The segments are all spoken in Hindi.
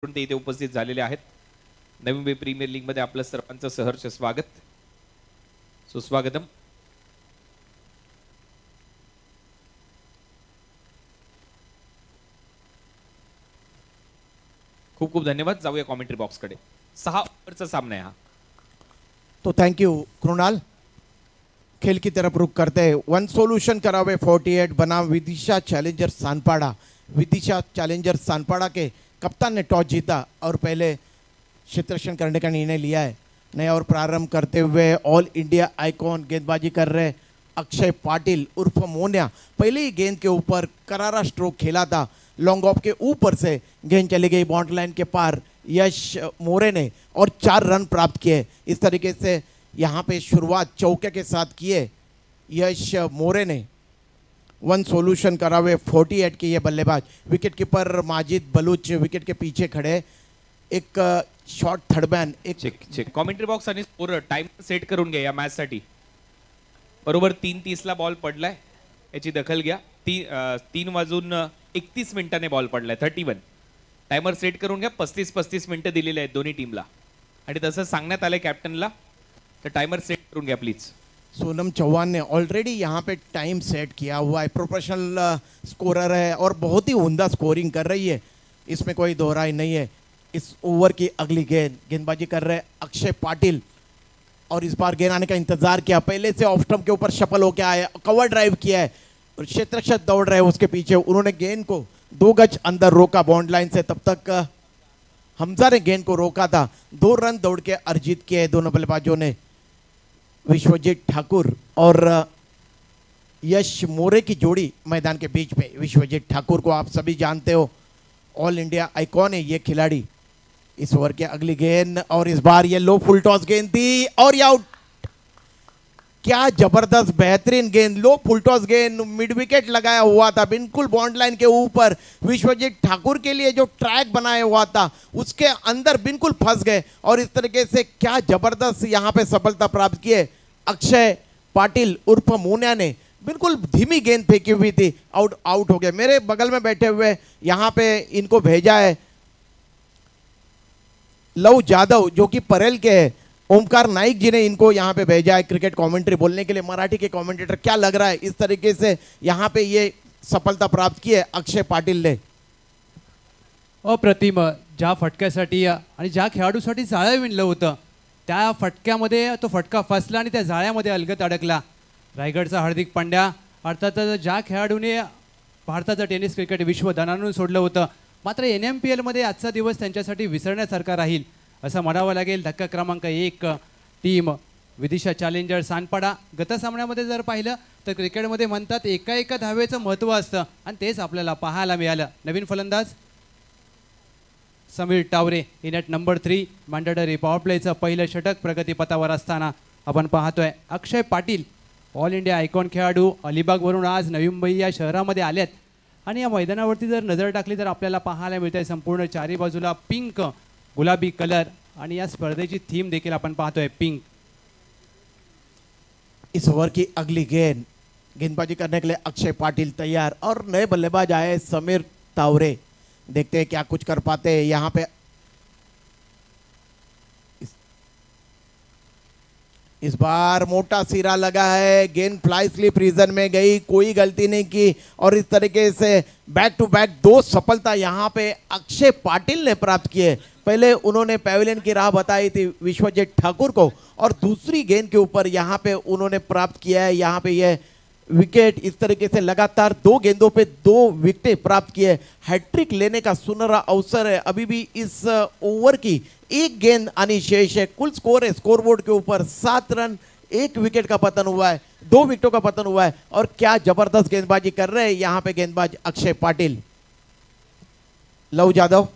ते इथे उपस्थित झालेले आहेत। नवी मुंबई प्रीमियर लीग मध्ये आपलं सर्वांचं सहर्ष स्वागत, सुस्वागतम। खूप खूप धन्यवाद। जाऊया कॉमेंट्री बॉक्स कडे। 6 ओव्हरचा सामना आहे हा। तो थैंक यू कृणाल। खेल की तरफ रुख करते हैं। वन सोल्यूशन करावे 48 बनाम विदिशा चैलेंजर सानपाड़ा। विदिशा चैलेंजर सानपाड़ा के कप्तान ने टॉस जीता और पहले क्षेत्ररक्षण करने का निर्णय लिया है। नया और प्रारंभ करते हुए ऑल इंडिया आइकॉन गेंदबाजी कर रहे अक्षय पाटिल उर्फ मोन्या पहले ही गेंद के ऊपर करारा स्ट्रोक खेला था। लॉन्ग ऑफ के ऊपर से गेंद चली गई बाउंड्री लाइन के पार यश मोरे ने और 4 रन प्राप्त किए। इस तरीके से यहाँ पे शुरुआत चौके के साथ किए यश मोरे ने। वन सोल्यूशन करावे 48 के ये बल्लेबाज। Wicket keeper Majid Baloch wicket के पीछे खड़े। एक शॉट थर्डमॅन एक चेक कॉमेंट्री बॉक्स आणि स्कोर टाइम सेट करून घ्या या मॅच साठी। बरोबर 3:30 ला बॉल पडलाय, याची दखल घ्या। 3:31 मिनिटांनी बॉल पडलाय 31। टाइमर सेट करून घ्या। 35 मिनिटं दिलेले आहेत दोन्ही टीमला आणि तसं सांगण्यात आलंय कॅप्टनला, तर टाइमर सेट करून घ्या प्लीज। सोनम चौहान ने ऑलरेडी यहाँ पे टाइम सेट किया हुआ है। प्रोफेशनल स्कोरर है और बहुत ही उम्दा स्कोरिंग कर रही है, इसमें कोई दोहराई नहीं है। इस ओवर की अगली गेंदबाजी कर रहे अक्षय पाटिल और इस बार गेंद आने का इंतजार किया। पहले से ऑफ स्टंप के ऊपर शफल होकर आया, कवर ड्राइव किया है और क्षेत्ररक्षक दौड़ रहे उसके पीछे। उन्होंने गेंद को 2 गज अंदर रोका बाउंड्री लाइन से। तब तक हमजा ने गेंद को रोका था। 2 रन दौड़ के अर्जित किए दोनों बल्लेबाजों ने। विश्वजीत ठाकुर और यश मोरे की जोड़ी मैदान के बीच पे। विश्वजीत ठाकुर को आप सभी जानते हो, ऑल इंडिया आइकॉन है ये खिलाड़ी। इस ओवर के अगली गेंद और इस बार ये लो फुल टॉस गेंद थी और ये आउट। क्या जबरदस्त बेहतरीन गेंद, लो फुल टॉस गेंद, मिड विकेट लगाया हुआ था बिल्कुल बाउंड्री लाइन के ऊपर। विश्वजीत ठाकुर के लिए जो ट्रैक बनाया हुआ था उसके अंदर बिल्कुल फंस गए और इस तरीके से क्या जबरदस्त यहाँ पे सफलता प्राप्त किए अक्षय पाटिल उर्फ मोन्या ने। बिल्कुल धीमी गेंद फेंकी हुई थी, आउट हो गया। मेरे बगल में बैठे हुए यहाँ पे इनको भेजा है लव जादव जो कि परेल के हैं। ओमकार नाइक जी ने इनको यहाँ पे भेजा है क्रिकेट कमेंट्री बोलने के लिए। मराठी के कमेंटेटर, क्या लग रहा है इस तरीके से यहाँ पे ये सफलता प्राप्त की है अक्षय पाटिल ने? अप्रतिम। ज्या फटक्यासाठी आणि ज्या खेळाडूसाठी जाळं विणलं होतं त्या फटक्यामध्ये तो फटका फसला आणि त्या जाळ्यामध्ये अलगद अडकला। रायगडचा हार्दिक पांड्या अर्थातच ज्या खेळाडूने भारताचं टेनिस क्रिकेट विश्व धनानून सोडलं होतं, मात्र NMPL मध्ये आजचा दिवस त्यांच्यासाठी विसरण्यासारखा राहील असं म्हणावं लागेल। धक्का क्रमांक 1 टीम विदिशा चॅलेंजर सानपाडा। गत सामन्यामध्ये जर पाहिलं तर क्रिकेटमध्ये म्हणतात एका धावेचं महत्त्व असतं आणि तेच आपल्याला पाहायला मिळालं। नवीन फलंदाज Sameer Taware in at number 3 mandatory power प्लेचं पहिलं षटक प्रगतीपथावर असताना आपण पाहतोय Akshay Patil all India icon खेळाडू अलिबागवरून आज नवी मुंबई या शहरामध्ये आलेत आणि या मैदानावरती जर नजर टाकली तर आपल्याला पाहायला मिळते संपूर्ण चारी बाजूला पिंक गुलाबी कलर आणि या स्पर्धेची थीम देखील आपण पाहतोय पिंक। इस ओवर की अगली गेंदबाजी करने के लिए अक्षय पाटिल तैयार और नए बल्लेबाज आए समीर तावरे। देखते हैं क्या कुछ कर पाते हैं यहाँ पे। इस बार मोटा सिरा लगा है, गेंद फ्लाई स्लिप रीजन में गई, कोई गलती नहीं की और इस तरीके से बैक टू बैक 2 सफलता यहाँ पे अक्षय पाटिल ने प्राप्त किए। पहले उन्होंने पैवेलियन की राह बताई थी विश्वजीत ठाकुर को और दूसरी गेंद के ऊपर यहाँ पे उन्होंने प्राप्त किया है यहाँ पे ये विकेट। इस तरीके से लगातार 2 गेंदों पे 2 विकेट प्राप्त किए। हैट्रिक लेने का सुनहरा अवसर है। अभी भी इस ओवर की 1 गेंद आनी शेष है। कुल स्कोर है स्कोरबोर्ड के ऊपर 7 रन, 1 विकेट का पतन हुआ है, 2 विकेटों का पतन हुआ है और क्या जबरदस्त गेंदबाजी कर रहे हैं यहाँ पे गेंदबाज अक्षय पाटिल। लव जादव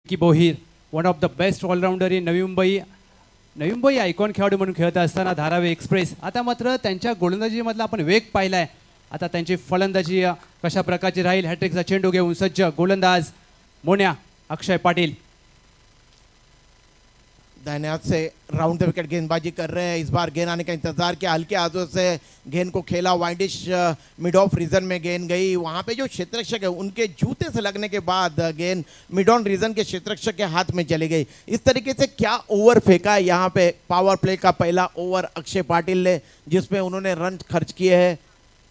की बोहीर one of the best allrounder in Navi Mumbai icon खेळाडू म्हणून खेळत असताना धारावी एक्सप्रेस। आता मात्र त्यांच्या गोलंदाजीमधला आपण वेग पाहिलाय। आता त्यांची फलंदाजी कशा प्रकारची राहील, हॅट्रिकचा चेंडू घेऊन सज्ज गोलंदाज मोन्या अक्षय पाटिल। दाहिने हाथ से राउंड द विकेट गेंदबाजी कर रहे हैं। इस बार गेंद आने का इंतजार किया, हल्के हाथों से गेंद को खेला, वाइडिश मिड ऑफ रीजन में गेंद गई। वहां पे जो क्षेत्ररक्षक है उनके जूते से लगने के बाद गेंद मिड ऑन रीजन के क्षेत्ररक्षक के हाथ में चली गई। इस तरीके से क्या ओवर फेंका है यहाँ पे पावर प्ले का पहला ओवर अक्षय पाटिल ने, जिसमें उन्होंने रन खर्च किए हैं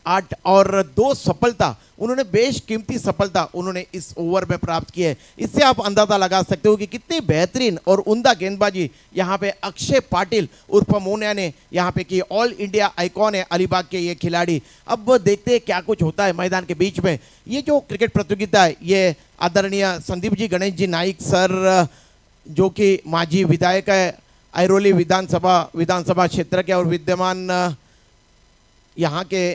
8 और 2 सफलता, उन्होंने बेशकीमती सफलता उन्होंने इस ओवर में प्राप्त की है। इससे आप अंदाजा लगा सकते हो कि कितनी बेहतरीन और उम्दा गेंदबाजी यहाँ पे अक्षय पाटिल उर्फ मोनिया ने यहाँ पे की। ऑल इंडिया आइकॉन है अलीबाग के ये खिलाड़ी। अब देखते हैं क्या कुछ होता है मैदान के बीच में। ये जो क्रिकेट प्रतियोगिता है ये आदरणीय संदीप जी गणेश जी नाइक सर, जो कि माजी विधायक है ऐरोली विधानसभा क्षेत्र के और विद्यमान यहाँ के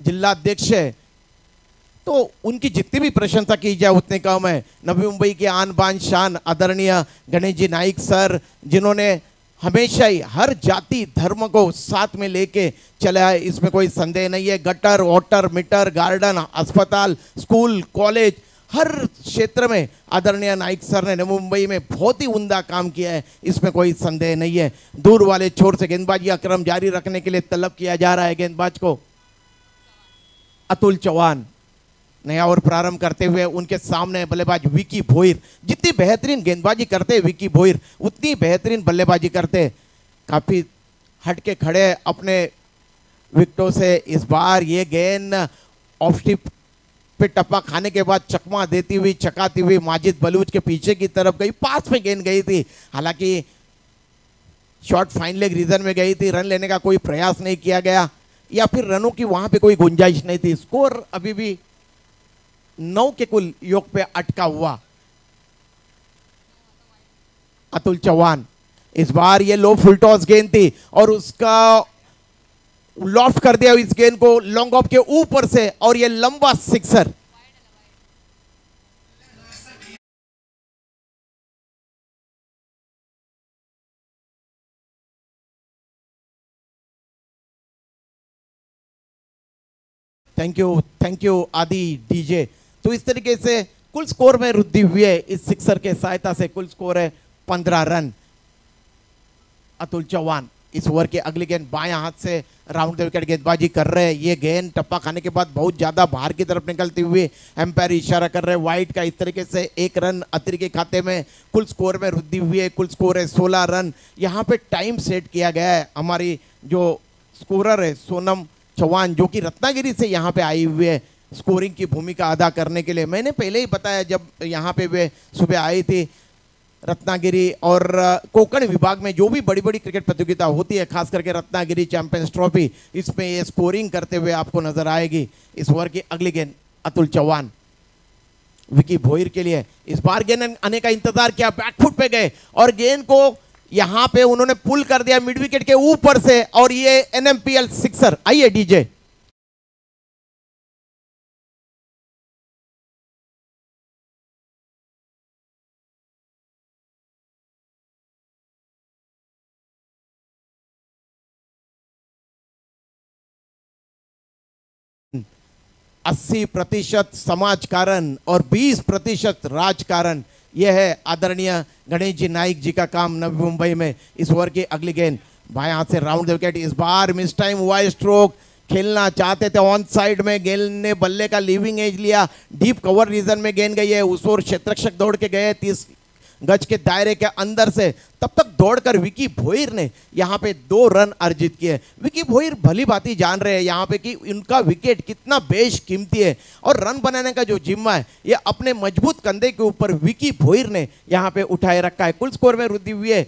जिला अध्यक्ष है, तो उनकी जितनी भी प्रशंसा की जाए उतने कम है। नवी मुंबई के आन बान शान आदरणीय गणेश जी नाइक सर, जिन्होंने हमेशा ही हर जाति धर्म को साथ में लेके चला है, इसमें कोई संदेह नहीं है। गटर वाटर मीटर गार्डन अस्पताल स्कूल कॉलेज हर क्षेत्र में आदरणीय नाइक सर ने नवी मुंबई में बहुत ही उम्दा काम किया है, इसमें कोई संदेह नहीं है। दूर वाले छोर से गेंदबाजी का क्रम जारी रखने के लिए तलब किया जा रहा है गेंदबाज को। अतुल चौहान नया ओवर प्रारंभ करते हुए, उनके सामने बल्लेबाज विकी भोईर। जितनी बेहतरीन गेंदबाजी करते विकी भोईर उतनी बेहतरीन बल्लेबाजी करते। काफी हटके खड़े अपने विकेटों से। इस बार ये गेंद ऑफ स्टिप पे टप्पा खाने के बाद चकमा देती हुई चकाती हुई माजिद बलूच के पीछे की तरफ गई, पास में गेंद गई थी। हालांकि शॉट फाइन लेग रीजन में गई थी, रन लेने का कोई प्रयास नहीं किया गया या फिर रनों की वहां पे कोई गुंजाइश नहीं थी। स्कोर अभी भी 9 के कुल योग पे अटका हुआ। अतुल चौहान, इस बार ये लो फुल टॉस गेंद थी और उसका लॉफ्ट कर दिया इस गेंद को लॉन्ग ऑफ के ऊपर से और ये लंबा सिक्सर। थैंक यू आदि डीजे। तो इस तरीके से कुल स्कोर में वृद्धि हुई है इस सिक्सर के सहायता से। कुल स्कोर है 15 रन। अतुल चौहान इस ओवर के अगली गेंद बाएं हाथ से राउंड द विकेट गेंदबाजी कर रहे हैं। ये गेंद टप्पा खाने के बाद बहुत ज्यादा बाहर की तरफ निकलती हुई एम्पायर इशारा कर रहे हैं वाइड का। इस तरीके से 1 रन अतिरिक्त के खाते में। कुल स्कोर में वृद्धि हुई है, कुल स्कोर है 16 रन। यहाँ पे टाइम सेट किया गया है हमारी जो स्कोरर है सोनम चौहान, जो कि रत्नागिरी से यहाँ पे आई हुई है स्कोरिंग की भूमिका अदा करने के लिए। मैंने पहले ही बताया जब यहाँ पे वे सुबह आई थी, रत्नागिरी और कोंकण विभाग में जो भी बड़ी बड़ी क्रिकेट प्रतियोगिता होती है, खास करके रत्नागिरी चैंपियंस ट्रॉफी, इसमें ये स्कोरिंग करते हुए आपको नजर आएगी। इस ओवर की अगली गेंद अतुल चौहान विकी भोईर के लिए। इस बार गेंद आने का इंतजार किया, बैकफुट पे गए और गेंद को यहां पे उन्होंने पुल कर दिया मिड विकेट के ऊपर से और ये एनएमपीएल सिक्सर। आइए डीजे। अस्सी 80% समाजकारण और 20% राजकारण, यह है आदरणीय गणेश जी नाइक जी का काम नवी मुंबई में। इस ओवर की अगली गेंद बाएं हाथ से राउंड द विकेट। इस बार मिस टाइम हुआ, स्ट्रोक खेलना चाहते थे ऑन साइड में, गेंद ने बल्ले का लीविंग एज लिया, डीप कवर रीजन में गेंद गई है। उस ओर क्षेत्ररक्षक दौड़ के गए 30 गज के दायरे के अंदर से, तब तक दौड़कर विकी भोईर ने यहाँ पे 2 रन अर्जित किए। विकी भोईर भली भांति जान रहे हैं यहाँ पे कि उनका विकेट कितना बेशकीमती है और रन बनाने का जो जिम्मा है ये अपने मजबूत कंधे के ऊपर विकी भोईर ने यहाँ पे उठाए रखा है। कुल स्कोर में वृद्धि हुई है,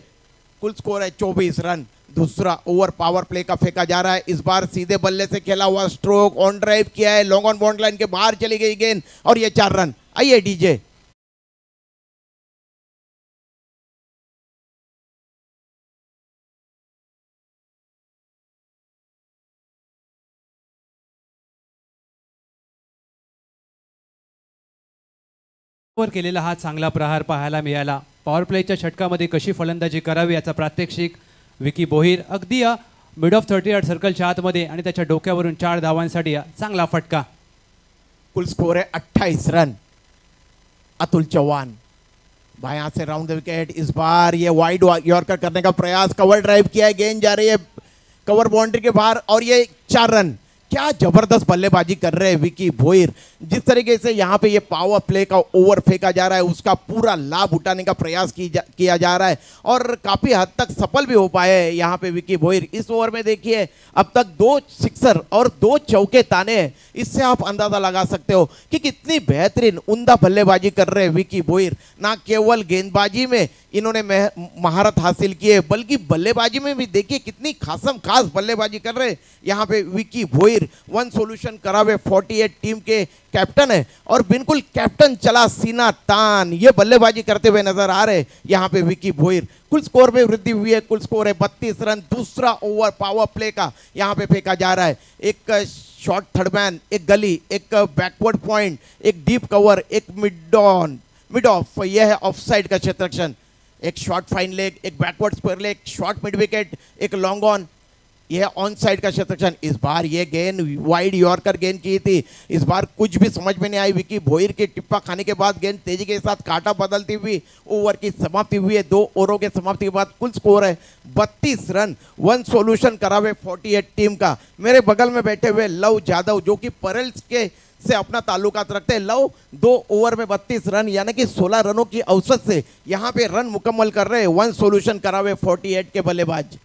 कुल स्कोर है 24 रन। दूसरा ओवर पावर प्ले का फेंका जा रहा है। इस बार सीधे बल्ले से खेला हुआ स्ट्रोक ऑन ड्राइव किया है, लॉन्ग ऑन बाउंड लाइन के बाहर चली गई गेंद और ये 4 रन। आइए डीजे। वर केलेला हा चांगला प्रहार पाहायला मिळाला। पॉवर प्लेच्या षटकामध्ये कशी फलंदाजी करावी याचा प्रात्यक्षिक विकी भोईर। अगदी मिड ऑफ 38 सर्कलच्या आतमध्ये आणि त्याच्या डोक्यावरून 4 धावांसाठी चांगला फटका। कुल स्कोर है 28 रन। अतुल चौहान बायां से राउंड द विकेट, इस बार ये वाइड यॉर्कर करने का प्रयास, कवर ड्राइव किया है, गेंद जा रही है कवर बाउंड्री के बाहर और ये 4 रन। क्या जबरदस्त बल्लेबाजी कर रहे हैं विकी भोईर। जिस तरीके से यहाँ पे ये पावर प्ले का ओवर फेंका जा रहा है उसका पूरा लाभ उठाने का प्रयास किया जा रहा है और काफी हद तक सफल भी हो पाए हैं यहाँ पे विकी भोईर। इस ओवर में देखिए अब तक 2 सिक्सर और 2 चौके ताने हैं। इससे आप अंदाजा लगा सकते हो कि कितनी बेहतरीन उम्दा बल्लेबाजी कर रहे हैं विकी भोईर। ना केवल गेंदबाजी में इन्होंने महारत हासिल की है बल्कि बल्लेबाजी में भी देखिए कितनी खास बल्लेबाजी कर रहे हैं यहाँ पे विकी भोईर। वन सॉल्यूशन करावे 48 टीम के कैप्टन है और बिल्कुल कैप्टन चला सीना तान ये बल्लेबाजी करते हुए नजर आ रहे यहाँ पे विकी भोईर। कुल स्कोर में वृद्धि हुई है, कुल स्कोर है 32 रन। दूसरा ओवर पावर प्ले का यहाँ पे फेंका जा रहा है। एक शॉर्ट थर्ड मैन, एक गली, एक बैकवर्ड पॉइंट, एक डीप कवर, एक मिड ऑफ, यह है ऑफ साइड का क्षेत्ररक्षण। एक शॉर्ट फाइन लेग, एक backward square leg, short mid wicket, एक लॉन्ग ऑन, यह ऑन साइड का क्षेत्ररक्षण। इस बार यह गेंद वाइड यॉर्कर गेंद की थी। इस बार कुछ भी समझ में नहीं आई। विकी भोईर के टिप्पा खाने के बाद गेंद तेजी के साथ काटा बदलती हुई ओवर की समाप्ति हुई है। 2 ओवरों के समाप्ति के बाद कुल स्कोर है 32 रन। वन सॉल्यूशन करावे 48 टीम का। मेरे बगल में बैठे हुए लव यादव जो कि परेल्स के से अपना ताल्लुकात रखते हैं। लव 2 ओवर में 32 रन यानी कि 16 रनों की औसत से यहाँ पे रन मुकम्मल कर रहे हैं वन सॉल्यूशन करावे 48 के बल्लेबाज।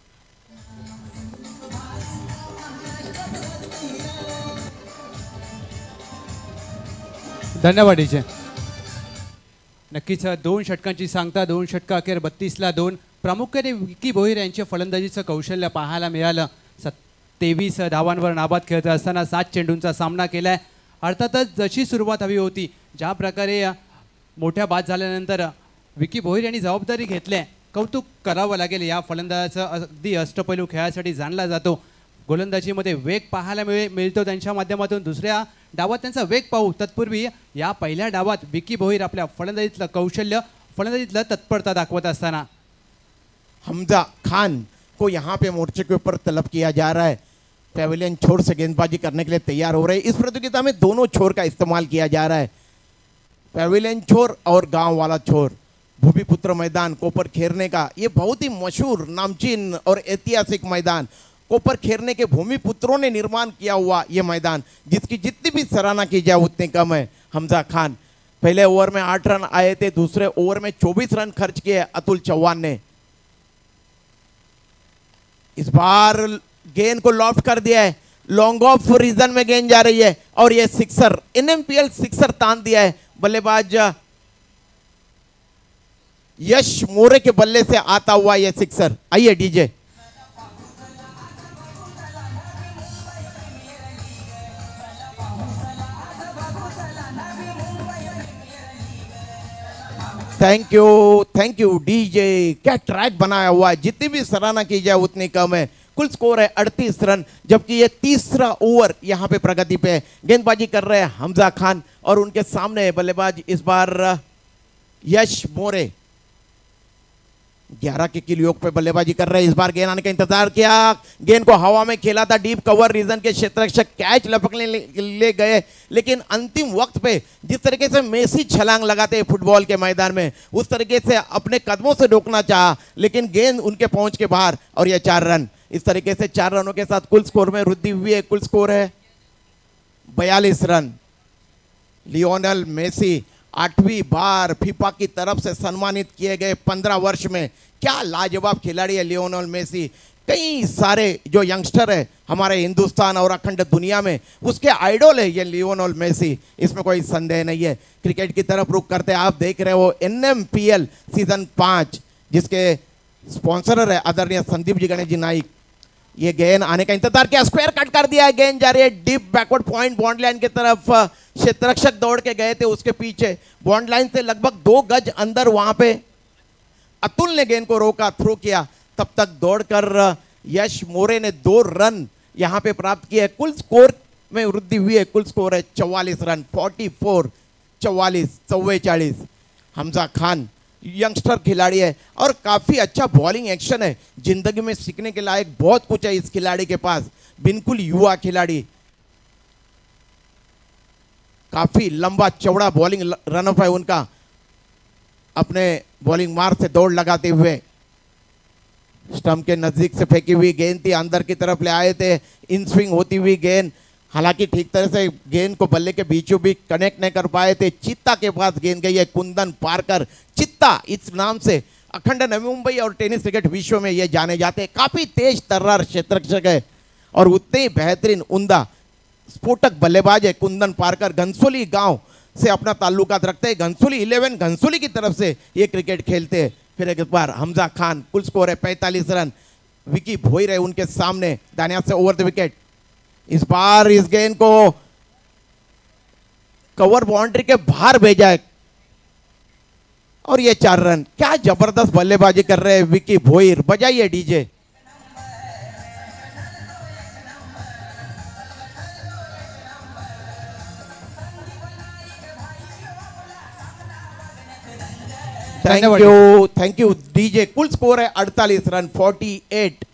धन्यवाद डीजे। नक्कीच 2 षटकांची सांगता, 2 षटकं अखेर 32ला 2। प्रामुख्याने विकी भोईर यांच्या फलंदाजीचं कौशल्य पाहायला मिळालं। 23 धावांवर नाबाद खेळत असताना 7 चेंडूंचा सामना केलाय। अर्थातच जशी सुरुवात हवी होती, ज्या प्रकारे मोठ्या बाद झाल्यानंतर विकी भोईर यांनी जबाबदारी घेतली आहे, कौतुक करावं लागेल। या फलंदाजाचा अगदी अष्टपैलू खेळासाठी जाणला जातो। गोलंदाजीमध्ये वेग पाहायला मिळतो त्यांच्या माध्यमातून। दुसऱ्या डावात त्यांचा वेग पाहू, तत्पूर्वी या पहिल्या डावात विकी भोईर आपल्या फलंदाजीतलं कौशल्य, फलंदाजीतलं तत्परता दाखवत असताना हमजा खान को यहाँ पे मोर्चे के ऊपर तलब किया जा रहा है। पेविलियन छोर से गेंदबाजी करने के लिए तैयार हो रहे हैं। इस प्रतियोगिता में दोनों छोर का इस्तेमाल किया जा रहा है, पेविलियन छोर और गांव वाला छोर। भूमिपुत्र मैदान कोपर खेरने का ये बहुत ही मशहूर, नामचीन और ऐतिहासिक मैदान, कोपर खेरने के भूमिपुत्रों ने निर्माण किया हुआ ये मैदान, जिसकी जितनी भी सराहना की जाए उतनी कम है। हमजा खान पहले ओवर में 8 रन आए थे, दूसरे ओवर में 24 रन खर्च किए अतुल चौहान ने। इस बार गेंद को लॉफ्ट कर दिया है, लॉन्ग ऑफ रीजन में गेंद जा रही है और ये सिक्सर, एनएमपीएल सिक्सर तान दिया है। बल्लेबाज यश मोरे के बल्ले से आता हुआ ये सिक्सर। आइए डीजे। Thank you DJ. क्या ट्रैक बनाया हुआ है, जितनी भी सराहना की जाए उतनी कम है। कुल स्कोर है 38 रन, जबकि ये तीसरा ओवर यहाँ पे प्रगति पे है। गेंदबाजी कर रहे हैं हमजा खान और उनके सामने बल्लेबाज इस बार यश मोरे 11 के किल योग पे बल्लेबाजी कर रहे हैं। इस बार गेंद आने का इंतजार किया, गेंद को हवा में खेला था, डीप कवर रीजन के क्षेत्ररक्षक कैच लपकने ले गए, लेकिन अंतिम वक्त पे जिस तरीके से मेसी छलांग लगाते हैं फुटबॉल के मैदान में, उस तरीके से अपने कदमों से रोकना चाहा, लेकिन गेंद उनके पहुंच के बाहर और यह 4 रन। इस तरीके से 4 रनों के साथ कुल स्कोर में वृद्धि हुई है। कुल स्कोर है 42 रन। लियोनेल मेसी 8वीं बार फीफा की तरफ से सम्मानित किए गए 15 वर्ष में। क्या लाजवाब खिलाड़ी है लियोनेल मेसी। कई सारे जो यंगस्टर है हमारे हिंदुस्तान और अखंड दुनिया में, उसके आइडल है ये लियोनेल मेसी, इसमें कोई संदेह नहीं है। क्रिकेट की तरफ रुख करते आप देख रहे हो एनएमपीएल सीजन 5, जिसके स्पॉन्सरर है आदरणीय संदीप जी गणेश जी नाइक। ये गेंद आने का इंतजार किया, स्क्वायर कट कर दिया है, गेंद जा रही है deep backward point bond line की तरफ। क्षेत्ररक्षक दौड़ के गए थे उसके पीछे, बॉन्ड लाइन से लगभग 2 गज अंदर वहां पे अतुल ने गेंद को रोका, थ्रो किया। तब तक दौड़कर यश मोरे ने 2 रन यहां पे प्राप्त किए। कुल स्कोर में वृद्धि हुई है। कुल स्कोर है 44 रन, 44 44। हमजा खान यंगस्टर खिलाड़ी है और काफी अच्छा बॉलिंग एक्शन है। जिंदगी में सीखने के लायक बहुत कुछ है इस खिलाड़ी के पास। बिल्कुल युवा खिलाड़ी, काफी लंबा चौड़ा बॉलिंग रनअप है उनका। अपने बॉलिंग मार्ग से दौड़ लगाते हुए स्टंप के नजदीक से फेंकी हुई गेंद थी, अंदर की तरफ ले आए थे, इन स्विंग होती हुई गेंद, हालांकि ठीक तरह से गेंद को बल्ले के बीचों बीच कनेक्ट नहीं कर पाए थे। चित्ता के पास गेंद गई है, कुंदन पारकर चित्ता इस नाम से अखंड नवी मुंबई और टेनिस क्रिकेट विश्व में ये जाने जाते हैं। काफी तेज तर्रार क्षेत्ररक्षक है और उतने ही बेहतरीन उम्दा स्फोटक बल्लेबाज है कुंदन पारकर। घनसोली गांव से अपना ताल्लुकात रखते हैं, घनसोली 11 घनसोली की तरफ से ये क्रिकेट खेलते हैं। फिर एक बार हमजा खान, कुल स्कोर है 45 रन। विकी भोईर है उनके सामने, दानिया से ओवर द विकेट। इस बार इस गेंद को कवर बाउंड्री के बाहर भेजा है और ये 4 रन। क्या जबरदस्त बल्लेबाजी कर रहे हैं विकी भोईर, बजाइए डीजे। Thank you DJ. कुल स्कोर है 48 रन 48,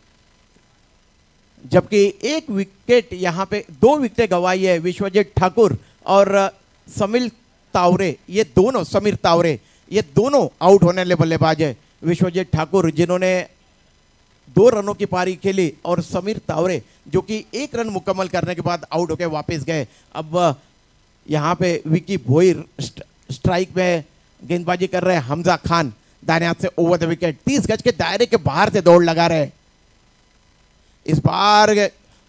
जबकि एक विकेट यहां पे 2 विकेट गंवाई है विश्वजीत ठाकुर और समीर तावरे। ये दोनों समीर तावरे ये दोनों आउट होने वाले बल्लेबाज है। विश्वजीत ठाकुर जिन्होंने 2 रनों की पारी खेली और समीर तावरे जो कि 1 रन मुकम्मल करने के बाद आउट होकर वापस गए। अब यहां पे विकी भोईर स्ट्राइक में गेंदबाजी कर रहे हैं। हमजा खान दाहिने हाथ से ओवर द विकेट, 30 गज के दायरे के बाहर से दौड़ लगा रहे। इस बार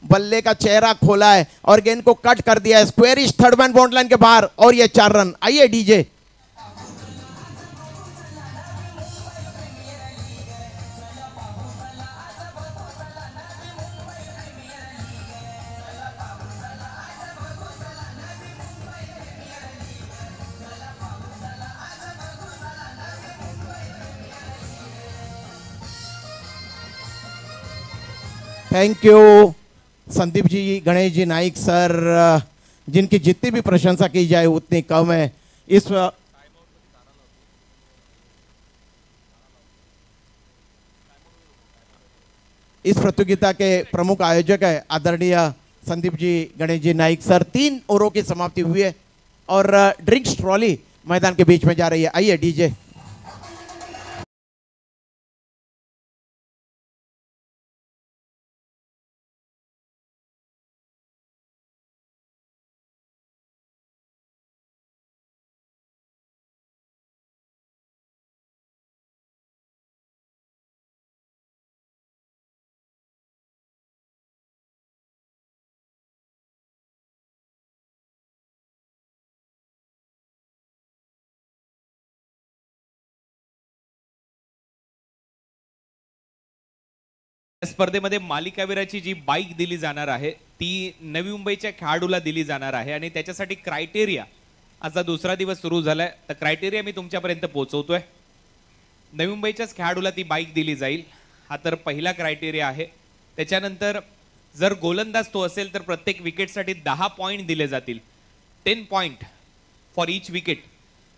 बल्ले का चेहरा खोला है और गेंद को कट कर दिया है squarish third man boundary line के बाहर और ये 4 रन। आइए DJ. Thank you Sandeep ji, Ganesh ji Naik sir, जिनकी जितनी भी प्रशंसा की जाए उतनी कम है। इस प्रतियोगिता के प्रमुख आयोजक है आदरणीय संदीप जी, गणेश जी नाइक सर। 3 ओवरों की समाप्ति हुई है और ड्रिंक्स ट्रॉली मैदान के बीच में जा रही है। आइए डीजे। स्पर्धेमध्ये मालिकावीराची जी बाईक दिली जाणार आहे ती नवी मुंबईच्या खेळाडूला दिली जाणार आहे आणि त्याच्यासाठी क्रायटेरिया आजचा 2रा दिवस सुरू झालाय। तर क्रायटेरिया मी तुमच्यापर्यंत पोहोचवतोय। नवी मुंबईच्याच खेळाडूला ती बाईक दिली जाईल, हा तर पहिला क्रायटेरिया आहे। त्याच्यानंतर जर गोलंदाज तो असेल तर प्रत्येक विकेटसाठी 10 पॉइंट दिले जातील, 10 पॉइंट फॉर ईच विकेट।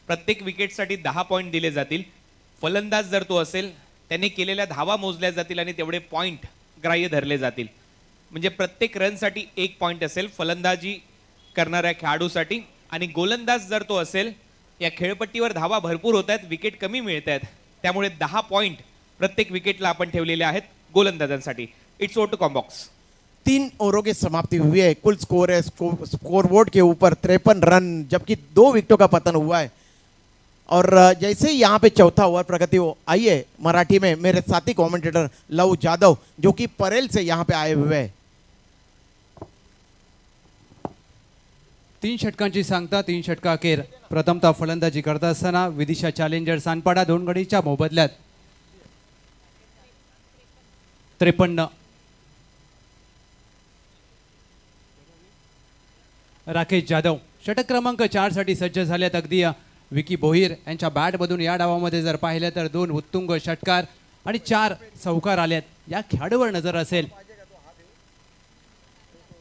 प्रत्येक विकेटसाठी 10 पॉइंट दिले जातील। फलंदाज जर तो असेल त्यांनी केलेल्या धावा मोजल्या जातील आणि तेवढे पॉइंट ग्राह्य धरले जातील। म्हणजे प्रत्येक रनसाठी 1 पॉइंट असेल फलंदाजी करणाऱ्या खेळाडूसाठी, आणि गोलंदाज जर तो असेल, या खेळपट्टीवर धावा भरपूर होत आहेत, विकेट कमी मिळत आहेत, त्यामुळे 10 पॉइंट प्रत्येक विकेटला आपण ठेवलेले आहेत गोलंदाजांसाठी। It's over to commbox. 3 ओवरों की समाप्ति हुई है। कुल स्कोर है स्कोरबोर्ड के ऊपर 53 रन, जबकि 2 विकेटों का पतन हुआ है। और जैसे ही यहाँ पे चौथा ओवर प्रगति हो, आइए मराठी में मेरे साथी कमेंटेटर लव जाधव जो कि परेल से यहाँ पे आए हुए हैं। 3 षटकांची सांगता, 3 षटका अखेर प्रथमतः फलंदाजी करत असताना विदिशा चॅलेंजर सानपाडा 2 गडीच्या मोबदल्यात 53। राकेश जाधव षटक क्रमांक 4 साठी सज्ज झाल्यात। अगदी विकी भोईर यांच्या बॅटमधून या डावामध्ये जर पाहिलं तर 2 उत्तुंग षटकार आणि 4 चौकार आल्यात। या खेळाडूवर नजर असेल,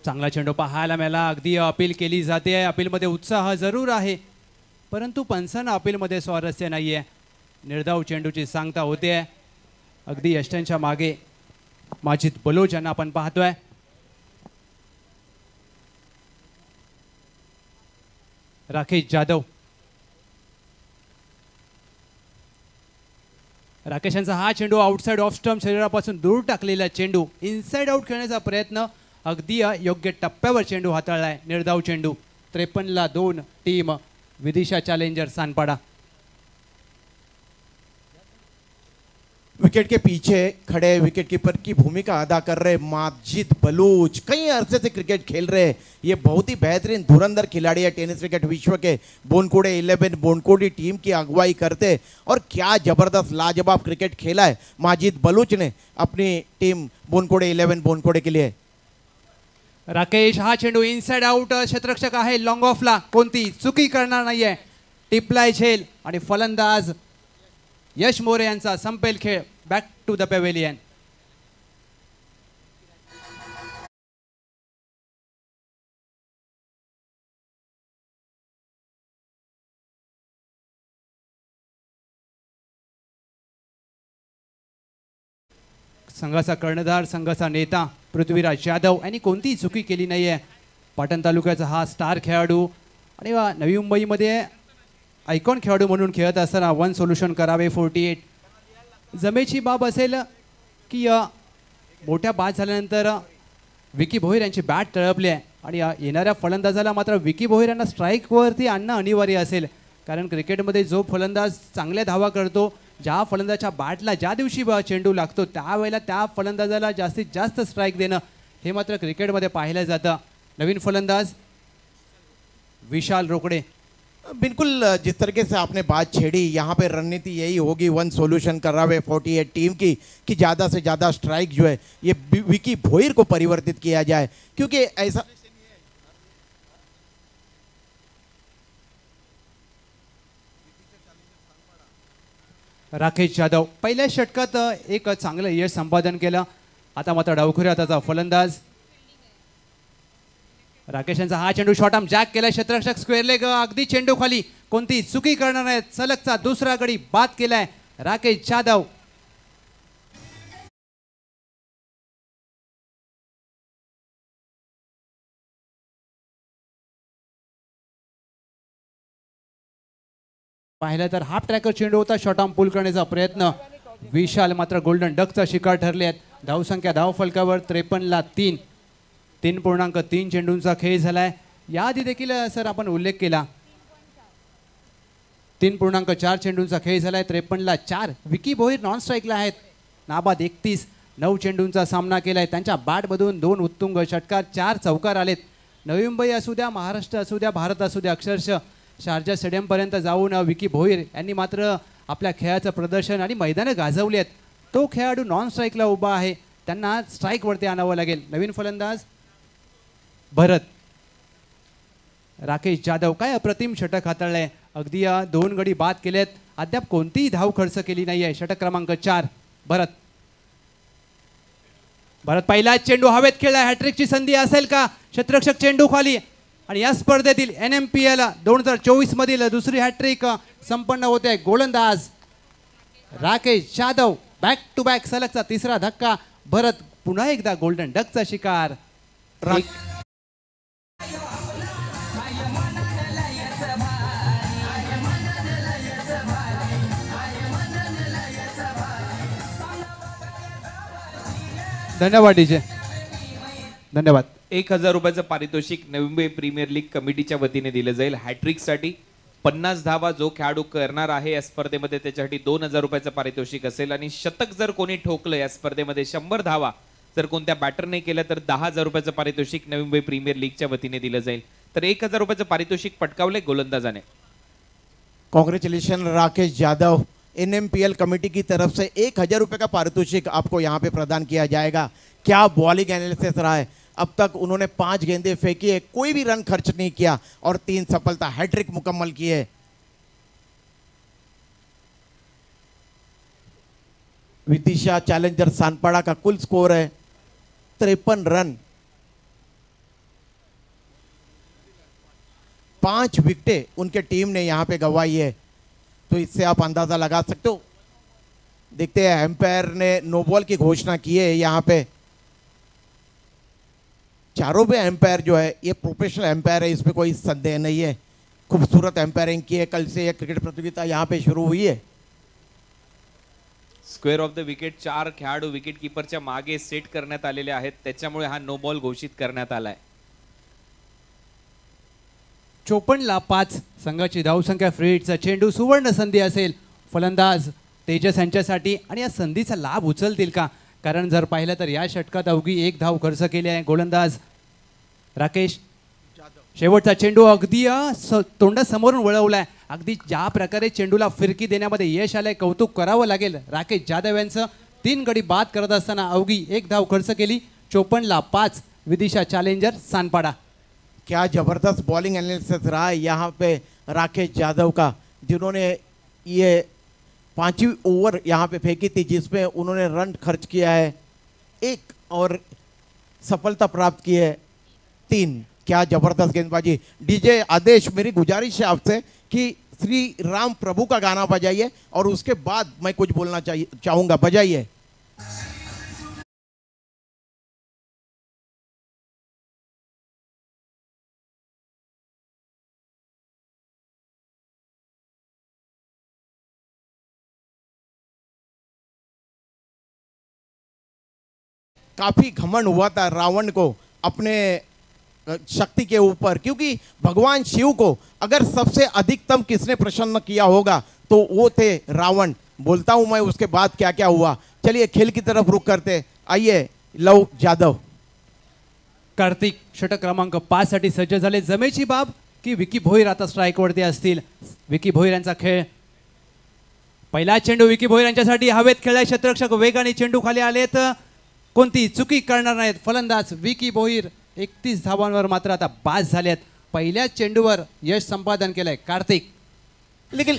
चांगला चेंडू पाहायला मिळाला। अगदी अपील केली जाते, अपीलमध्ये उत्साह जरूर आहे, परंतु पंचांना अपीलमध्ये स्वारस्य नाहीये। निर्धाव चेंडूची सांगता होते, अगदी यष्टांच्या मागे माजिद बलोच यांना आपण पाहतोय। राकेश जाधव राकेश यांचा हा चेंडू आउटसाइड ऑफ स्टंप शरीरापासून दूर टाकलेला चेंडू इनसाइड आउट खेळण्याचा प्रयत्न अगदी योग्य टप्प्यावर चेंडू हाताळलाय. निर्धाव चेंडू. 53ला 2 team Vidisha challenger Sanpada. Wicket के पीछे खड़े विकेट कीपर की भूमिका अदा कर रहे माजिद बलूच कई अरसे से क्रिकेट खेल रहे हैं. ये बहुत ही बेहतरीन धुरंधर खिलाड़ी है. टेनिस विकेट विश्व के बोनकोड़े 11 बोनकोड़ी टीम की अगुवाई करते और क्या जबरदस्त लाजवाब क्रिकेट खेला है माजिद बलूच ने अपनी टीम बोनकोड़े 11 बोनकोड़े के लिए. राकेश हा चेंडू इनसाइड आउट. क्षेत्ररक्षक आहे लॉंग ऑफला. कोणती चुकी करणार नाहीये. टिपलाय झेल आणि फलंदाज यश मोरे यांचा संपेल खेळ. Back to the pavilion. संघाचा कर्णधार संघाचा नेता पृथ्वीराज यादव यांनी कोणतीही चुकी केली नाहीये. पाटण तालुक्याचा हा स्टार खेळाडू आणि नवी मुंबईमध्ये आयकॉन खेळाडू म्हणून खेळत असताना वन सोल्युशन करावे 48. जमेची बाब असेल की मोठ्या बाद झाल्यानंतर विकी भोईर यांची बॅट तळपली आहे आणि येणाऱ्या फलंदाजाला मात्र विकी भोईर यांना स्ट्राईकवरती आणणं अनिवार्य असेल. कारण क्रिकेटमध्ये जो फलंदाज चांगल्या धावा करतो, ज्या फलंदाजाच्या बॅटला ज्या दिवशी चेंडू लागतो त्यावेळेला त्या फलंदाजाला जास्तीत जास्त स्ट्राईक देणं हे मात्र क्रिकेटमध्ये पाहिलं जातं. नवीन फलंदाज विशाल रोकडे. बिल्कुल जिस तरीके से आपने बात छेड़ी यहाँ पे रणनीति यही होगी वन सॉल्यूशन कर रहा है 48 टीम की कि ज़्यादा से ज़्यादा स्ट्राइक जो है ये विकी भोईर को परिवर्तित किया जाए. क्योंकि ऐसा राकेश जाधव पहिल्या षटकात एक चांगलं यश संपादन केलं. आता मात्र डावखुऱ्या त्याचा फलंदाज राकेश यांचा हा चेंडू शॉर्ट आर्म जॅक केला. क्षेत्ररक्षक स्क्वेअर लेग अगदी चेंडू खाली. कोणती चुकी करणार नाहीत. सलगचा दुसरा गडी बाद केलाय राकेश जाधव. पाहिलं तर हाफ ट्रॅकर चेंडू होता. शॉर्ट आर्म पुल करण्याचा प्रयत्न. विशाल मात्र गोल्डन डकचा शिकार ठरले आहेत. धावसंख्या धावफलकावर 53ला 3. 3.3 चेंडूंचा खेळ झालाय. याआधी देखील सर आपण उल्लेख केला 3.4 चेंडूंचा खेळ झालाय. 53ला 4. विकी भोईर नॉन स्ट्राईकला आहेत. नाबाद 31. 9 चेंडूंचा सामना केलाय. त्यांच्या बॅटमधून 2 उत्तुंग षटकार, 4 चौकार आलेत. नवी मुंबई असू द्या, महाराष्ट्र असू द्या, भारत असू द्या, अक्षरशः शारजा स्टेडियमपर्यंत जाऊन विकी भोईर यांनी मात्र आपल्या खेळाचं प्रदर्शन आणि मैदानं गाजवली आहेत. तो खेळाडू नॉन स्ट्राईकला उभा आहे. त्यांना स्ट्राईकवरती आणावं लागेल. नवीन फलंदाज भरत. राकेश जाधव काय अप्रतिम षटक हाताळलंय. अगदी 2 गडी बाद केलेत. अद्याप कोणतीही धाव खर्च केली नाही आहे. षटक क्रमांक 4 भरत. भरत पहिला चेंडू हवेत खेळला. हॅट्रिकची संधी असेल का. क्षेत्ररक्षक चेंडू खाली आणि या स्पर्धेतील NMPL 2024 मधील दुसरी हॅट्रिक संपन्न होते. गोलंदाज Rakesh Jadhav. Back to back सलगचा तिसरा धक्का. भरत पुन्हा एकदा गोल्डन डकचा शिकार. धन्यवाद डीजे. धन्यवाद. 1000 रुपयाचं पारितोषिक नवी मुंबई प्रीमियर लीग कमिटीच्या वतीने दिलं जाईल. हॅट्रिकसाठी 50 धावा जो खेळाडू करणार आहे या स्पर्धेमध्ये त्याच्यासाठी 2000 रुपयाचं पारितोषिक असेल. आणि शतक जर कोणी ठोकलं या स्पर्धेमध्ये 100 धावा जर कोणत्या बॅटरने केलं तर 10,000 रुपयाचं पारितोषिक नवी मुंबई प्रीमियर लीगच्या वतीने दिलं जाईल. तर 1000 रुपयाचं पारितोषिक पटकावले गोलंदाजाने. Congratulation Rakesh Yadav. NMPL committee की तरफ से 1000 रुपये का पारितोषिक आपको यहाँ पे प्रदान किया जाएगा. क्या बॉलिंग एनालिसिस रहा है. अब तक उन्होंने 5 गेंदें फेंकी है, कोई भी रन खर्च नहीं किया और 3 सफलता हैट्रिक मुकम्मल की है. विदिशा चैलेंजर सानपाड़ा का कुल स्कोर है 53 रन. 5 विकेटें उनके टीम ने यहाँ पे गंवाई है. तो इससे आप अंदाजा लगा सकते हो. देखते हैं एम्पायर ने नो बॉल की घोषणा की है. यहाँ पे चारों पे एम्पायर जो है ये प्रोफेशनल एम्पायर है, इसमें कोई संदेह नहीं है. खूबसूरत एम्पायरिंग की है. कल से ये क्रिकेट प्रतियोगिता यहाँ पे शुरू हुई है स्क्वेअर ऑफ द विकेट 4 खेळाडू विकेट किपरच्या मागे सेट करण्यात आलेले आहेत, त्याच्यामुळे हा नो बॉल घोषित करण्यात आलाय. 54ला 5 संघाची धावसंख्या. फ्रीडचा चेंडू सुवर्ण संधी असेल फलंदाज तेजस यांच्यासाठी, आणि या संधीचा लाभ उचलतील का? कारण जर पाहिलं तर या षटकात अवघी 1 धाव खर्च केली आहे गोलंदाज राकेश. शेवटचा चेंडू अगदी तोंडासमोरून वळवलाय. अगदी ज्या प्रकारे चेंडूला फिरकी देण्यामध्ये यश आलंय, कौतुक करावं लागेल राकेश जाधव यांचं. 3 गडी बाद करत असताना अवघी 1 धाव खर्च केली. 54ला 5 विदिशा चॅलेंजर सानपाडा. क्या जबरदस्त बॉलिंग एनालिसिस रहा है यहाँ पे राकेश यादव का, जिन्होंने ये 5वीं ओवर यहाँ पे फेंकी थी, जिसमें उन्होंने रन खर्च किया है 1 और सफलता प्राप्त की है 3. क्या जबरदस्त गेंदबाजी. डीजे आदेश, मेरी गुजारिश है आपसे कि श्री राम प्रभु का गाना बजाइए और उसके बाद मैं कुछ बोलना चाहूँगा. बजाइए. काफी घमंड हुआ था रावण को अपने शक्ति के ऊपर, क्योंकि भगवान शिव को अगर सबसे अधिकतम किसने प्रसन्न किया होगा तो वो थे रावण. बोलता हूं मैं उसके बाद क्या क्या हुआ. चलिए खेल की तरफ रुख करते. आइए लव जाधव. कार्तिक षटक क्रमांक 5 साठी सज्ज झाले. जमेची बाब की विकी भोईर आता स्ट्राईकवरती असतील. विकी भोईर यांचा खेळ. पहिला चेंडू विकी भोईर यांच्यासाठी हवेत खेळलाय क्षेत्ररक्षक. वेगाने चेंडू खाली आलेत, कोणती चुकी करणार नाहीत फलंदाज विकी भोईर. 31 धावांवर मात्र आता बाद झालेत. पहिल्या चेंडूवर यश संपादन केलंय कार्तिक. लेकिन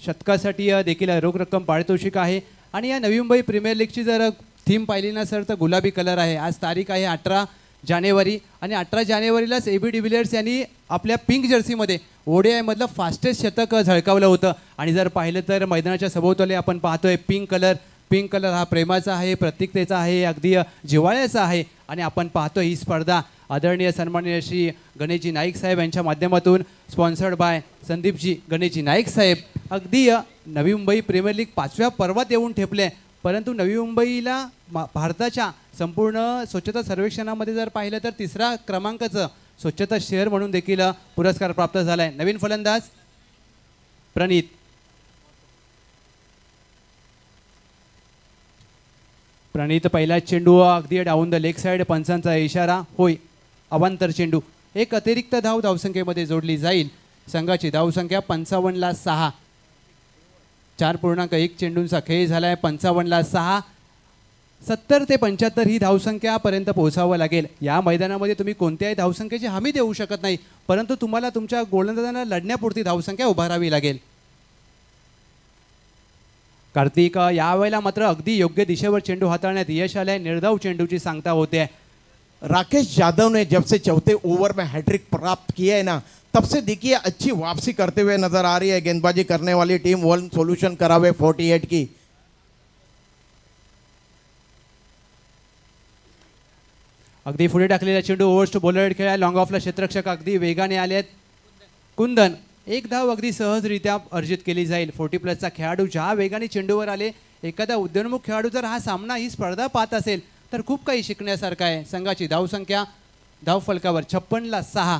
शतकासाठी देखील रोख रक्कम पारितोषिक आहे. आणि या नवी मुंबई प्रीमियर लीगची जर थीम पाहिली ना सर, तर गुलाबी कलर आहे. आज तारीख आहे 18 जानेवारी, आणि 18 जानेवारीलाच AB डिव्हिलियर्स यांनी आपल्या पिंक जर्सीमध्ये ODI मधलं फास्टेस्ट शतक झळकावलं होतं. आणि जर पाहिलं तर मैदानाच्या सभोवताली आपण पाहतोय पिंक कलर हा प्रेमाचा आहे, प्रतीकतेचा आहे, अगदी जिव्हाळ्याचा आहे. आणि आपण पाहतोय ही स्पर्धा आदरणीय सन्माननीय श्री गणेशजी नाईक साहेब यांच्या माध्यमातून स्पॉन्सर्ड बाय संदीपजी गणेशजी नाईक साहेब. अगदी नवी मुंबई प्रीमियर लीग 5व्या पर्वात येऊन ठेपले. परंतु नवी मुंबईला भारताच्या संपूर्ण स्वच्छता सर्वेक्षणामध्ये जर पाहिलं तर 3रा क्रमांकाचं स्वच्छता शहर म्हणून देखील पुरस्कार प्राप्त झाला आहे. नवीन फलंदाज प्रणीत पहिला चेंडू अगदी डाऊन द लेग साईड. पंचांचा इशारा होय, अवांतर चेंडू. एक अतिरिक्त धावसंख्येमध्ये जोडली जाईल. संघाची धावसंख्या 55ला 6. 4.1 चेंडूंचा खेळ झालाय. 55ला 6. 70 ते 75 ही धावसंख्यापर्यंत पोहोचावं लागेल. या मैदानामध्ये तुम्ही कोणत्याही धावसंख्येची हमी देऊ शकत नाही, परंतु तुम्हाला तुमच्या गोलंदाजांना लढण्यापुरती धावसंख्या उभारावी लागेल. कार्तिक यावेळेला मात्र अगदी योग्य दिशेवर चेंडू हाताळण्यात यश आलंय. निर्धाव चेंडूची सांगता होते. राकेश यादव ने जब से चौथे ओवर में हैट्रिक प्राप्त किया है ना, तब से देखिए अच्छी वापसी करते हुए नजर आ रही है गेंदबाजी करने वाली टीम वन सॉल्यूशन करावे 48 की. अगदी पुढे टाकलेला चेंडू ओव्हर्स टू बॉलर खेळाय. लॉंग ऑफला क्षेत्ररक्षक अगदी वेगाने आलेत. कुंदन 1 धाव अगदी सहजरित्या अर्जित केली जाईल. 40+ चा खेळाडू ज्या वेगाने चेंडूवर आले, एखादा उद्योन्मुख खेळाडू जर हा सामना ही स्पर्धा पाहत असेल तर खूप काही शिकण्यासारखं आहे. संघाची धावसंख्या धावफलकावर 56ला 6.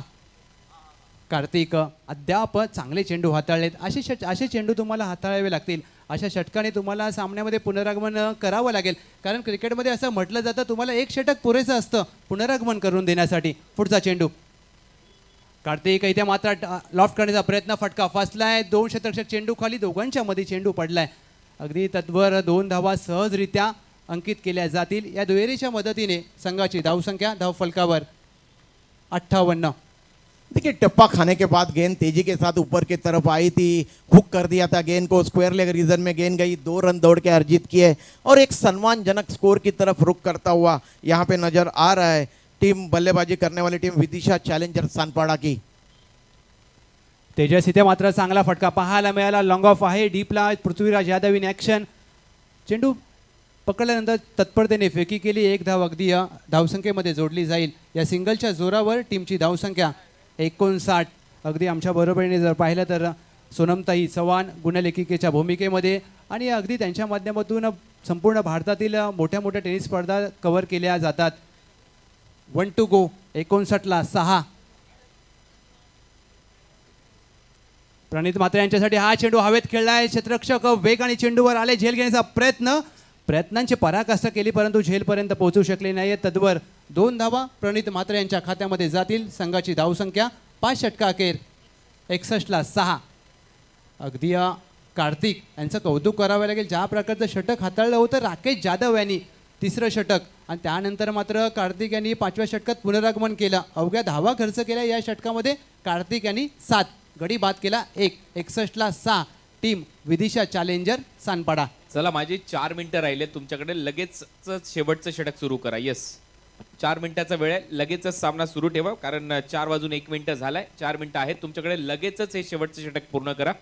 कार्तिक अद्याप चांगले चेंडू हाताळलेत. असे चेंडू तुम्हाला हाताळावे लागतील. अशा षटकाने तुम्हाला सामन्यामध्ये पुनरागमन करावं लागेल. कारण क्रिकेटमध्ये असं म्हटलं जातं तुम्हाला 1 षटक पुरेसं असतं पुनरागमन करून देण्यासाठी. पुढचा चेंडू कार्तिक इथे मात्र लॉफ्ट करण्याचा प्रयत्न. फटका फसलाय. 2 क्षेत्ररक्षक चेंडू खाली, दोघांच्या मध्ये चेंडू पडलाय. अगदी तत्वर 2 धावा सहजरित्या अंकित केल्या जातील. या दुहेरीच्या मदतीने संघाची धावसंख्या धावफलकावर 58. देखिए टप्पा खाने के बाद गेंद तेजी के साथ ऊपर की तरफ आई थी, हुक कर दिया था गेंद को. स्क्वायर लेग रीजन में गेंद गई, 2 रन दौड़ के अर्जित किए और एक सम्मानजनक स्कोर की तरफ रुख करता हुआ यहाँ पे नजर आ रहा है टीम बल्लेबाजी करने वाली टीम विदिशा चैलेंजर सानपाड़ा की. तेजस इथे मात्र चांगला फटका पाहायला मिळाला. लॉंग ऑफ आहे डीपला. पृथ्वीराज यादव इन ॲक्शन. चेंडू पकडल्यानंतर तत्परतेने फेकी केली. एक धाव अगदी या धावसंख्येमध्ये जोडली जाईल. या सिंगलच्या जोरावर टीमची धावसंख्या 59. अगदी आमच्या बरोबरीने जर पाहिलं तर सोनमताई चव्हाण गुणलेखिकेच्या भूमिकेमध्ये आणि अगदी त्यांच्या माध्यमातून संपूर्ण भारतातील मोठ्या मोठ्या टेनिस स्पर्धा कव्हर केल्या जातात. 1 to go. 59ला 6. प्रणित म्हात्रे यांच्यासाठी हा चेंडू हवेत खेळलाय. क्षेत्ररक्षक वेगाने चेंडूवर आले. झेल घेण्याचा प्रयत्नांची पराकाष्ठा केली परंतु झेलपर्यंत पोहोचू शकले नाही. तद्वर 2 धावा प्रणित म्हात्रे यांच्या खात्यामध्ये जातील. संघाची धावसंख्या 5 षटका अखेर 61ला 6. अगदी कार्तिक यांचं कौतुक करावं लागेल. ज्या प्रकारचं षटक हाताळलं होतं राकेश जाधव यांनी 3रं षटक आणि त्यानंतर मात्र कार्तिक यांनी 5व्या षटकात पुनरागमन केलं. अवघ्या धावा खर्च केल्या या षटकामध्ये. कार्तिक यांनी 7 गडी बाद केला. 61ला 6. Team Vidisha challenger Sanpada. चला माझे 4 मिनिटं राहिले तुमच्याकडे. लगेच शेवटचं षटक सुरू करा. येस 4 मिनिटाचा वेळ आहे. लगेचच सामना सुरू ठेवा कारण 4 वाजून 1 मिनिटं झालाय. 4 मिनिटं आहेत तुमच्याकडे. लगेचच हे शेवटचं षटक पूर्ण करा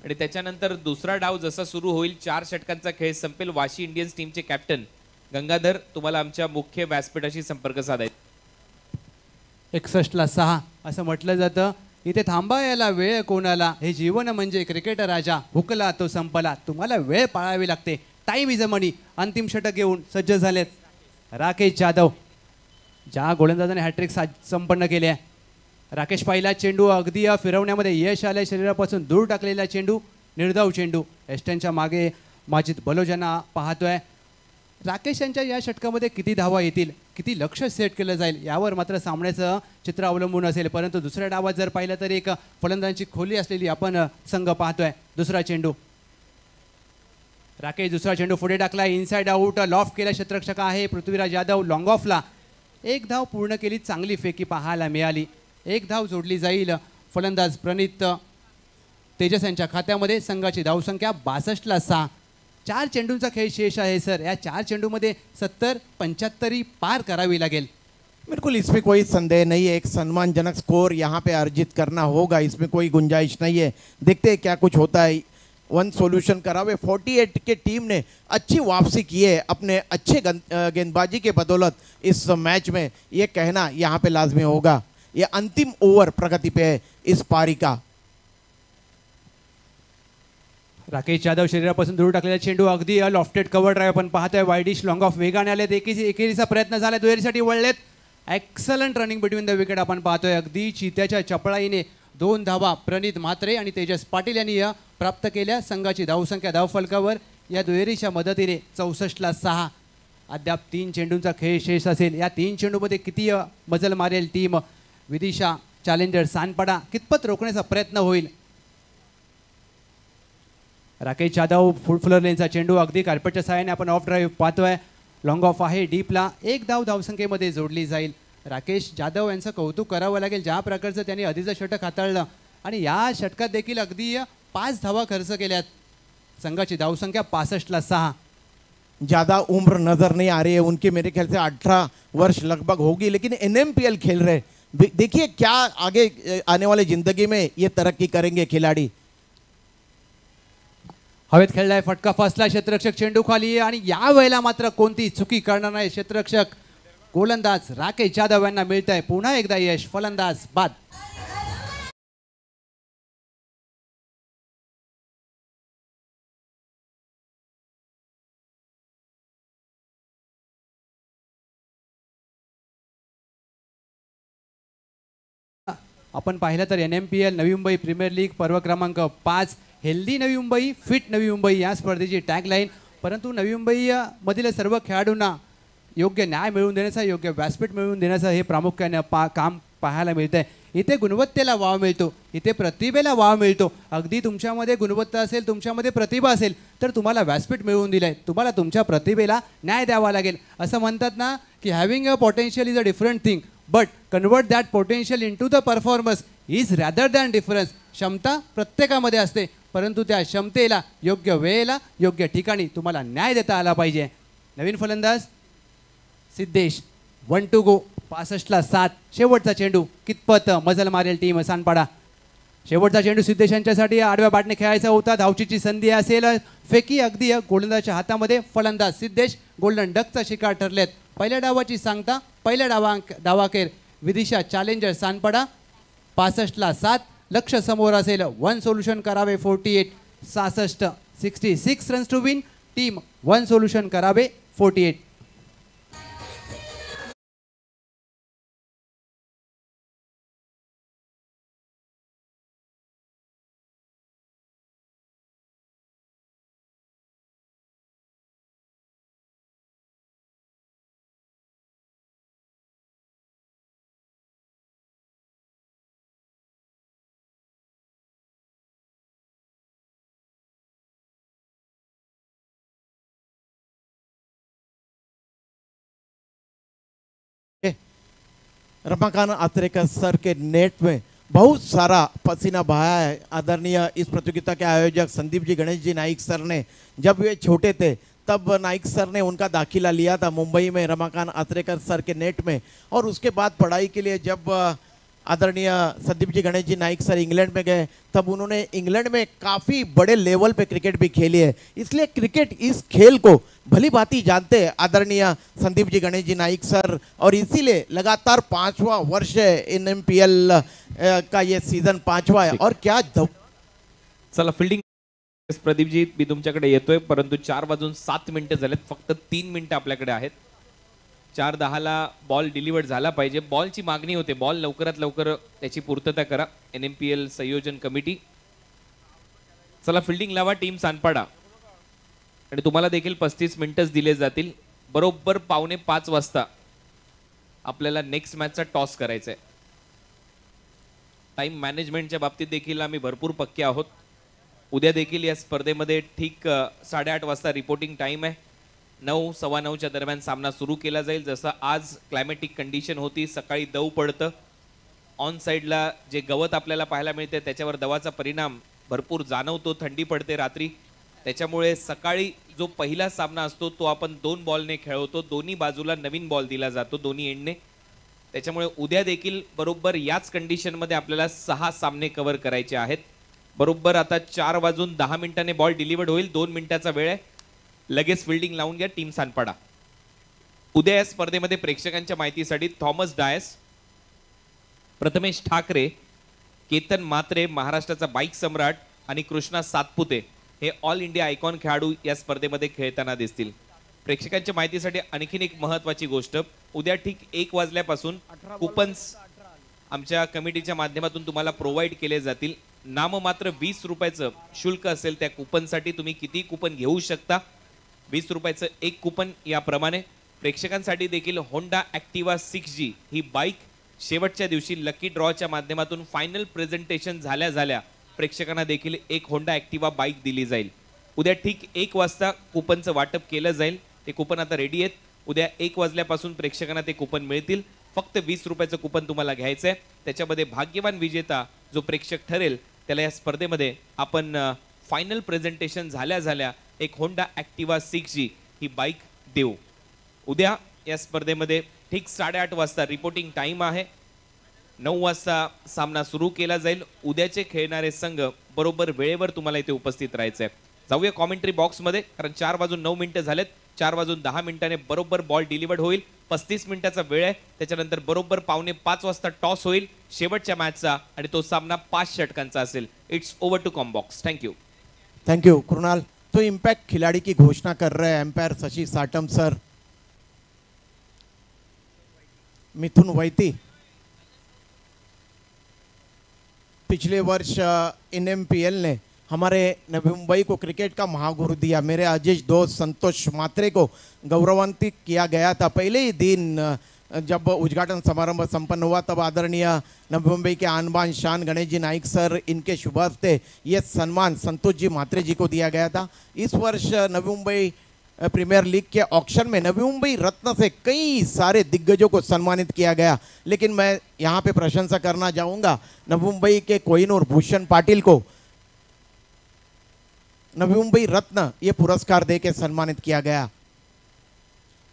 आणि त्याच्यानंतर दुसरा डाव जसा सुरू होईल 4 षटकांचा खेळ संपेल. वाशी इंडियन्स टीमचे कॅप्टन गंगाधर तुम्हाला आमच्या मुख्य व्यासपीठाशी संपर्क साधायचा. 61ला 6 असं म्हटलं जातं. इथे थांबायला वेळ कोणाला, हे जीवन म्हणजे क्रिकेट राजा, हुकला तो संपला. तुम्हाला वेळ पाळावी लागते. Time is a money. अंतिम षटक घेऊन सज्ज झालेत राकेश जाधव. ज्या गोलंदाजाने हॅट्रिक संपन्न केले आहे. राकेश पहिला चेंडू अगदी फिरवण्यामध्ये यश आले. शरीरापासून दूर टाकलेला चेंडू, निर्धाव चेंडू. एस्टनच्या मागे माजिद बलोजांना पाहतोय. राकेश यांच्या या षटकामध्ये किती धावा येतील, किती लक्ष सेट केलं जाईल यावर मात्र सामन्याचं चित्र अवलंबून असेल. परंतु दुसऱ्या डावात जर पाहिलं तर एक फलंदाजांची खोली असलेली आपण संघ पाहतोय. दुसरा चेंडू राकेश दुसरा चेंडू पुढे टाकला. इनसाइड आउट लॉफ्ट केला क्षेत्ररक्षक आहे पृथ्वीराज यादव. लॉंग ऑफला 1 धाव पूर्ण केली. चांगली फेकी पाहायला मिळाली. 1 धाव जोडली जाईल फलंदाज प्रणित तेजस यांच्या खात्यामध्ये. संघाची धावसंख्या 62ला 6. 4 चेंडूंचा खेळ शेष आहे सर. या 4 चेंडूमध्ये 70-75 पार करावी लागेल. बिल्कुल इसमें कोई संदेह नहीं है. एक सम्मानजनक स्कोर यहाँ पे अर्जित करना होगा. इसमें कोई गुंजाइश नहीं है. देखते हैं क्या कुछ होता है. 1 सॉल्यूशन करा हुए 48 के टीम ने अच्छी वापसी की है अपने अच्छे गेंदबाजी के बदौलत इस मैच में. ये कहना यहाँ पे लाजमी होगा. ये अंतिम ओवर प्रगति पे है इस पारी का. राकेश यादव शरीरापासून दूर टाकलेला चेंडू अगदी लॉफ्टेड कव्हर ड्राईव्ह आपण पाहतोय. वाईडिश लॉंग ऑफ वेगाने आलेत. एकेरीचा प्रयत्न झाला. दुहेरीसाठी वळलेत. Excellent running between the wicket आपण पाहतोय. अगदी चित्याच्या चपळाईने 2 धावा प्रणित म्हात्रे आणि तेजस पाटील यांनी प्राप्त केल्या. संघाची धावसंख्या धावफलकावर या दुहेरीच्या मदतीने 64ला 6. अद्याप 3 चेंडूंचा खेळ शेष असेल. या 3 चेंडूमध्ये किती मजल मारेल टीम विदिशा चॅलेंजर सानपाडा, कितपत रोखण्याचा प्रयत्न होईल. राकेश जाधव फुल लेनचा चेंडू अगदी कार्पेटच्या सहाय्याने आपण ऑफ ड्राईव्ह पाहतोय. लॉंग ऑफ आहे डीपला. 1 धाव धावसंख्येमध्ये जोडली जाईल. राकेश जाधव यांचं कौतुक करावं लागेल. ज्या प्रकारचं त्यांनी आधीचं षटक हाताळलं आणि या षटकात देखील अगदी 5 धावा खर्च केल्यात. संघाची धावसंख्या 65ला 6. ज़्यादा उम्र नज़र नहीं आ रही है उनकी. मेरे ख्याल से 18 वर्ष लगभग होगी. लेकिन NMPL खेल रहे. देखिए क्या आगे आने वाले ज़िंदगी में ये तरक्की करेंगे खिलाड़ी. हवेत खेळलाय. फटका फसला. क्षेत्ररक्षक चेंडू खाली आणि या वेळेला मात्र कोणती चुकी करणार नाही क्षेत्ररक्षक. गोलंदाज राकेश जाधव यांना मिळत आहे पुन्हा एकदा यश. फलंदाज बाद. आपण पाहिलं तर NMPL नवी मुंबई प्रीमियर लीग पर्व क्रमांक 5 हेल्दी नवी मुंबई फिट नवी मुंबई या स्पर्धेची टॅगलाईन. परंतु नवी मुंबई मधील सर्व खेळाडूंना योग्य न्याय मिळवून देण्याचा, योग्य व्यासपीठ मिळवून देण्याचं हे प्रामुख्याने काम पाहायला मिळतंय. इथे गुणवत्तेला वाव मिळतो. इथे प्रतिभेला वाव मिळतो. अगदी तुमच्यामध्ये गुणवत्ता असेल, तुमच्यामध्ये प्रतिभा असेल तर तुम्हाला व्यासपीठ मिळवून दिलंय. तुम्हाला तुमच्या प्रतिभेला न्याय द्यावा लागेल. असं म्हणतात ना की having a potential is a different thing but convert that potential into the performance is rather than difference. क्षमता प्रत्येकामध्ये असते परंतु त्या क्षमतेला योग्य वेळेला योग्य ठिकाणी तुम्हाला न्याय देता आला पाहिजे. नवीन फलंदाज सिद्धेश. 1 to go. 65ला 7. शेवटचा चेंडू कितपत मजल मारेल टीम सानपाडा. शेवटचा चेंडू सिद्धेश यांच्यासाठी आडव्या बाटने खेळायचा होता. धावचीची संधी असेल, फेकी अगदी गोलंदाजच्या हातामध्ये. फलंदाज सिद्धेश गोल्डन डकचा शिकार ठरलेत. पहिल्या डावाची सांगता पहिल्या डावाखेर विदिशा चॅलेंजर सानपाडा 65ला 7. लक्ष समोर असेल. One solution Karave 48. 66 runs to win. Team one solution Karave 48. Ramakant Achrekar sir के नेट में बहुत सारा पसीना बहाया है. आदरणीय इस प्रतियोगिता के आयोजक संदीप जी गणेश जी नाइक सर ने, जब वे छोटे थे तब नाइक सर ने उनका दाखिला लिया था मुंबई में रमाकांत आत्रेकर सर के नेट में. और उसके बाद पढ़ाई के लिए जब आदरणीय संदीप जी गणेश जी नाइक सर इंग्लैंड में गए तब उन्होंने इंग्लैंड में काफ़ी बड़े लेवल पे क्रिकेट भी खेली है. इसलिए क्रिकेट इस खेल को भली भांति जानते हैं आदरणीय संदीप जी गणेश जी नाइक सर. और इसीलिए लगातार 5वां वर्ष है NMPL का ये सीजन 5वां है. और क्या चला फिल्डिंग प्रदीप जी मी तुमच्याकडे येतोय, परंतु 4:07 झालेत. फक्त 3 मिनिटं आपल्याकडे आहेत. 4:10ला बॉल डिलिव्हर्ड झाला पाहिजे. बॉलची मागणी होते, बॉल लवकरात लवकर त्याची पूर्तता करा NMPL संयोजन कमिटी. चला फिल्डिंग लावा टीम सानपाडा. आणि तुम्हाला देखील 35 मिनिटच दिले जातील. बरोबर 4:45 वाजता आपल्याला नेक्स्ट मॅचचा टॉस करायचा आहे. टाइम मॅनेजमेंटच्या बाबतीत देखील आम्ही भरपूर पक्के आहोत. उद्या देखील या स्पर्धेमध्ये ठीक 8:30 वाजता रिपोर्टिंग टाइम आहे. 9, 9:15च्या दरम्यान सामना सुरू केला जाईल. जसं आज क्लायमॅटिक कंडिशन होती, सकाळी दव पडतं, ऑन साईडला जे गवत आपल्याला पाहायला मिळते त्याच्यावर दवाचा परिणाम भरपूर जाणवतो. थंडी पडते रात्री, त्याच्यामुळे सकाळी जो पहिला सामना असतो तो आपण 2 बॉलने खेळवतो. दोन्ही बाजूला नवीन बॉल दिला जातो दोन्ही एंडने. त्याच्यामुळे उद्या देखील बरोबर याच कंडिशनमध्ये आपल्याला 6 सामने कव्हर करायचे आहेत. बरोबर आता 4:10 बॉल डिलिव्हर्ड होईल. 2 मिनिटाचा वेळ आहे. लगेच फिल्डिंग लावून घ्या टीम सानपाडा. उद्या या स्पर्धेमध्ये प्रेक्षकांच्या माहितीसाठी थॉमस डायस, प्रथमेश ठाकरे, केतन मात्रे महाराष्ट्राचा बाईक सम्राट आणि कृष्णा सातपुते हे ऑल इंडिया आयकॉन खेळाडू या स्पर्धेमध्ये खेळताना दिसतील. प्रेक्षकांच्या माहितीसाठी आणखीन एक महत्त्वाची गोष्ट, उद्या ठीक 1 वाजल्यापासून कुपन्स आमच्या कमिटीच्या माध्यमातून तुम्हाला प्रोव्हाइड केले जातील. नाममात्र 20 रुपयाचं शुल्क असेल त्या कुपनसाठी. तुम्ही किती कुपन घेऊ शकता. 20 रुपयाचं एक कुपन. याप्रमाणे प्रेक्षकांसाठी देखील होंडा ॲक्टिवा 6G ही बाईक शेवटच्या दिवशी लकी ड्रॉच्या माध्यमातून फायनल प्रेझेंटेशन झाल्या प्रेक्षकांना देखील एक होंडा ॲक्टिवा बाईक दिली जाईल. उद्या ठीक 1 वाजता कुपनचं वाटप केलं जाईल. ते कुपन आता रेडी आहेत. उद्या 1 वाजल्यापासून प्रेक्षकांना ते कुपन मिळतील. फक्त 20 रुपयाचं कुपन तुम्हाला घ्यायचं आहे. त्याच्यामध्ये भाग्यवान विजेता जो प्रेक्षक ठरेल त्याला या स्पर्धेमध्ये आपण फायनल प्रेझेंटेशन झाल्या एक होंडा ॲक्टिवा 6G ही बाईक देऊ. उद्या या स्पर्धेमध्ये ठीक 8:30 वाजता रिपोर्टिंग टाइम आहे. 9 वाजता सामना सुरू केला जाईल. उद्याचे खेळणारे संघ बरोबर वेळेवर तुम्हाला इथे उपस्थित राहायचं आहे. जाऊया कॉमेंट्री बॉक्समध्ये, कारण 4:09 झालेत. 4:10 बरोबर बॉल डिलिव्हर्ड होईल. 35 मिनिटाचा वेळ आहे. त्याच्यानंतर बरोबर 4:45 वाजता टॉस होईल शेवटच्या मॅचचा आणि तो सामना 5 षटकांचा असेल. It's over to combox. Thank you. Thank you Krunal. तो इम्पैक्ट खिलाड़ी की घोषणा कर रहे हैं एम्पायर शशि साटम सर. मिथुन वैती पिछले वर्ष NMPL ने हमारे नवी मुंबई को क्रिकेट का महागुरु दिया. मेरे अजीज दोस्त संतोष मात्रे को गौरवान्वित किया गया था. पहले ही दिन जब उद्घाटन समारंभ संपन्न हुआ तब आदरणीय नवी मुंबई के आन बान शान गणेश जी नाइक सर, इनके शुभ हस्ते ये सम्मान संतोष जी मात्रे जी को दिया गया था. इस वर्ष नवी मुंबई प्रीमियर लीग के ऑक्शन में नवी मुंबई रत्न से कई सारे दिग्गजों को सम्मानित किया गया. लेकिन मैं यहाँ पे प्रशंसा करना चाहूँगा नवी मुंबई के कोहिनूर भूषण पाटिल को नवी मुंबई रत्न ये पुरस्कार दे के सम्मानित किया गया.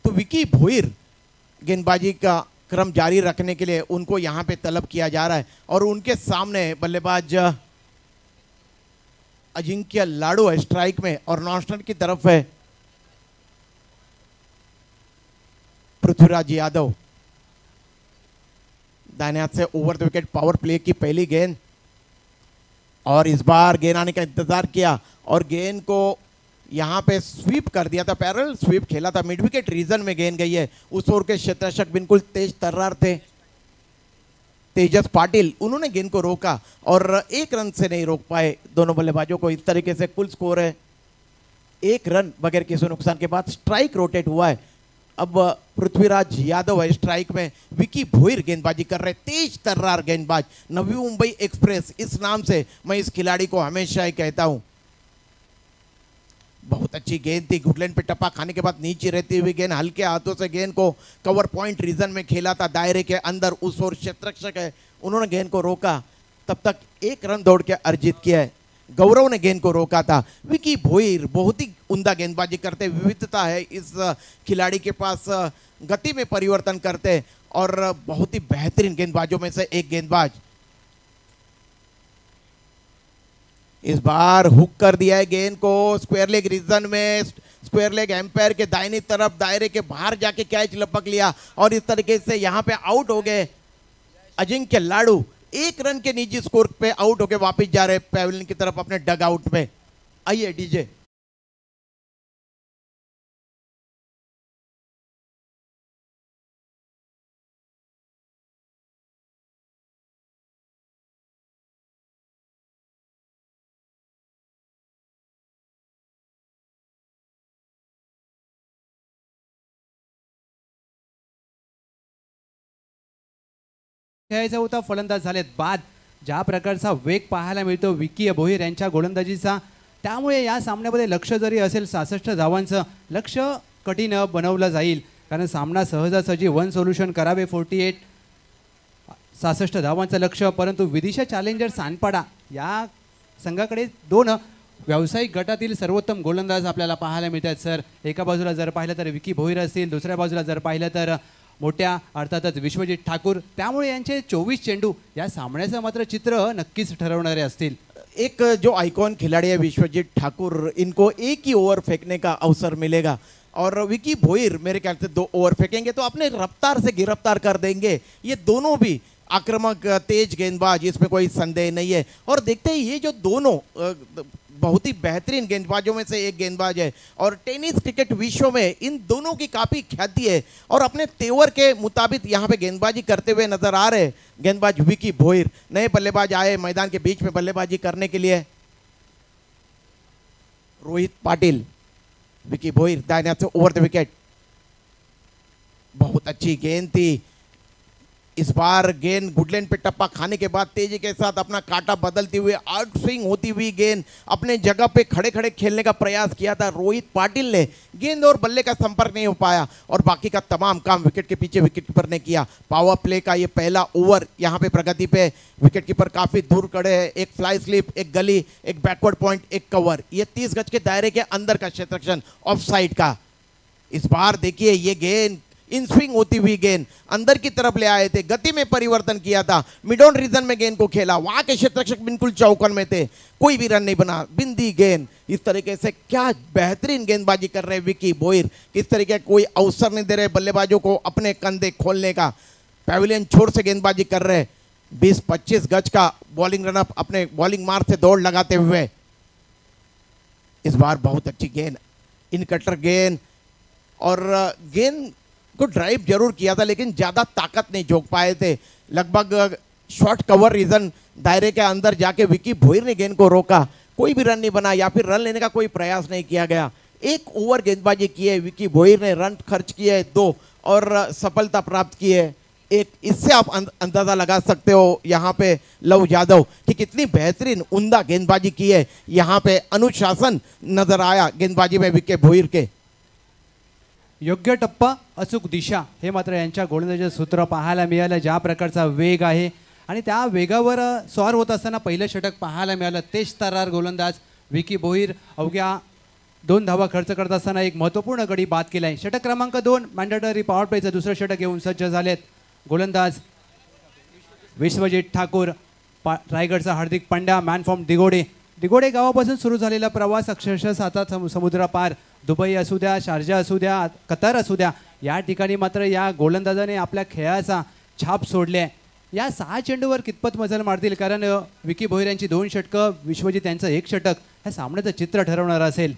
तो विकी भोईर गेंदबाजी का क्रम जारी रखने के लिए उनको यहाँ पे तलब किया जा रहा है और उनके सामने बल्लेबाज अजिंक्य लाडू है स्ट्राइक में और नॉस्टन की तरफ है पृथ्वीराज यादव। दाहिने हाथ से over the wicket power play की पहली गेंद और इस बार गेंद आने का इंतजार किया और गेंद को यहां पे स्वीप कर दिया था, पैरेलल स्वीप खेला था, मिड विकेट रीजन में गेंद गई है। उस ओवर के क्षेत्ररक्षक बिल्कुल तेज तर्रार थे, तेजस पाटिल, उन्होंने गेंद को रोका और एक रन से नहीं रोक पाए दोनों बल्लेबाजों को। इस तरीके से कुल स्कोर है 1 रन बगैर किसी नुकसान के बाद। स्ट्राइक रोटेट हुआ है। अब पृथ्वीराज यादव है स्ट्राइक में, विकी भोईर गेंदबाजी कर रहे, तेज तर्रार गेंदबाज, नवी मुंबई एक्सप्रेस, इस नाम से मैं इस खिलाड़ी को हमेशा ही कहता हूं। बहुत अच्छी गेंद थी, घुटलेन पे टप्पा खाने के बाद नीचे रहती हुई गेंद, हल्के हाथों से गेंद को कवर पॉइंट रीजन में खेला था, दायरे के अंदर। उस ओर क्षेत्ररक्षक है, उन्होंने गेंद को रोका, तब तक 1 रन दौड़ के अर्जित किया है। गौरव ने गेंद को रोका था। विकी भोईर बहुत ही उम्दा गेंदबाजी करते, विविधता है इस खिलाड़ी के पास, गति में परिवर्तन करते और बहुत ही बेहतरीन गेंदबाजों में से एक गेंदबाज। इस बार हुक कर दिया है गेंद को स्क्वायर लेग रीजन में, स्क्वायर लेग एम्पायर के दाहिनी तरफ दायरे के बाहर जाके कैच लपक लिया और इस तरीके से यहां पे आउट हो गए अजिंक्य लाडू। 1 रन के निजी स्कोर पे आउट होके वापस जा रहे पैवेलियन की तरफ अपने डग आउट में। आइए डीजे। खेळायचा होता, फलंदाज झालेत बाद। ज्या प्रकारचा वेग पाहायला मिळतो विकी भोईर यांच्या गोलंदाजीचा, त्यामुळे या सामन्यामध्ये लक्ष जरी असेल 66 धावांचं, लक्ष कठीण बनवलं जाईल, कारण सामना सहजासहजी 1 सोल्युशन करावे 48 66 धावांचं लक्ष। परंतु विदिशा चॅलेंजर सानपाडा या संघाकडे 2 व्यावसायिक गटातील सर्वोत्तम गोलंदाज आपल्याला पाहायला मिळतात सर। एका बाजूला जर पाहिलं तर विकी भोईर असतील, दुसऱ्या बाजूला जर पाहिलं तर मोठ्या अर्थातच विश्वजित ठाकूर, त्यामुळे यांचे 24 चेंडू या सामन्याचं मात्र चित्र नक्कीच ठरवणारे असतील। एक जो आइकॉन खिलाड़ी है विश्वजीत ठाकुर, इनको एक ही ओवर फेंकने का अवसर मिलेगा और विकी भोईर मेरे ख्याल से 2 ओवर फेंकेंगे तो अपने रफ्तार से गिरफ्तार कर देंगे। ये दोनों भी आक्रामक तेज गेंदबाज, इसमें कोई संदेह नहीं है। और देखते ही ये जो दोनों बहुत ही बेहतरीन गेंदबाजों में से एक गेंदबाज है और टेनिस क्रिकेट विश्व में इन दोनों की काफ़ी ख्याति है और अपने तेवर के मुताबिक यहाँ पे गेंदबाजी करते हुए नजर आ रहे गेंदबाज विकी भोईर। नए बल्लेबाज आए मैदान के बीच में बल्लेबाजी करने के लिए, रोहित पाटिल, विकी भोईर दाहिने हाथ से ओवर द विकेट, बहुत अच्छी गेंद थी। इस बार गेंद गुडलैंड पे टप्पा खाने के बाद तेजी के साथ अपना कांटा बदलती हुई आउट स्विंग होती हुई गेंद अपने जगह पे खड़े खड़े खेलने का प्रयास किया था रोहित पाटिल ने। गेंद और बल्ले का संपर्क नहीं हो पाया और बाकी का तमाम काम विकेट के पीछे विकेट कीपर ने किया। पावर प्ले का ये पहला ओवर यहाँ पे प्रगति पे, विकेट कीपर काफी दूर खड़े हैं, एक फ्लाई स्लिप, एक गली, एक बैकवर्ड पॉइंट, एक कवर, ये 30 गज के दायरे के अंदर का क्षेत्ररक्षण ऑफ साइड का। इस बार देखिए ये गेंद इन स्विंग होती हुई गेंद अंदर की तरफ ले आए थे, गति में परिवर्तन किया था, मिड ऑन रीजन में गेंद को खेला, वहां के क्षेत्ररक्षक बिल्कुल चौकन में थे, कोई भी रन नहीं बना, बिंदी गेंद। इस तरीके से क्या बेहतरीन गेंदबाजी कर रहे विकी भोईर, किस तरीके कोई अवसर नहीं दे रहे बल्लेबाजों को अपने कंधे खोलने का। पैविलियन छोर से गेंदबाजी कर रहे, 20-25 गज का बॉलिंग रनअप अपने बॉलिंग मार्क से दौड़ लगाते हुए। इस बार बहुत अच्छी गेंद, इन कटर गेंद और गेंद को ड्राइव जरूर किया था लेकिन ज़्यादा ताकत नहीं झोंक पाए थे। लगभग शॉर्ट कवर रीजन दायरे के अंदर जाके विकी भोईर ने गेंद को रोका, कोई भी रन नहीं बना या फिर रन लेने का कोई प्रयास नहीं किया गया। 1 ओवर गेंदबाजी की है विकी भोईर ने, रन खर्च किए 2 और सफलता प्राप्त की है 1। इससे आप अंदाजा लगा सकते हो यहाँ पे लव यादव कि कितनी बेहतरीन उम्दा गेंदबाजी की है। यहाँ पे अनुशासन नजर आया गेंदबाजी में विकी भोईर के। योग्य टप्पा अचूक दिशा हे मात्र यांच्या गोलंदाजीचं सूत्र पाहायला मिळालं। ज्या प्रकारचा वेग आहे आणि त्या वेगावर स्वार होत असताना पहिलं षटक पाहायला मिळालं। तेज तर्रार गोलंदाज विकी भोईर अवघ्या 2 धावा खर्च करत असताना एक महत्त्वपूर्ण गडी बाद केलाय। षटक क्रमांक 2 मॅन्डेटरी पॉवर प्लेचं दुसरं षटक येऊन सज्ज झालेत गोलंदाज विश्वजित ठाकूर, रायगडचा हार्दिक पांड्या, मॅन फ्रॉम दिगोडे दिगोडे गावापासून सुरू झालेला प्रवास अक्षरशः साता समुद्रापार दुबई असू द्या, शारजा असू द्या, कतार असू द्या, या ठिकाणी मात्र या गोलंदाजाने आपल्या खेळाचा छाप सोडले. या 6 चेंडूवर कितपत मजल मारतील, कारण विकी भोईर यांची 2 षटकं, विश्वजित यांचं 1 षटक ह्या सामन्याचं चित्र ठरवणार असेल.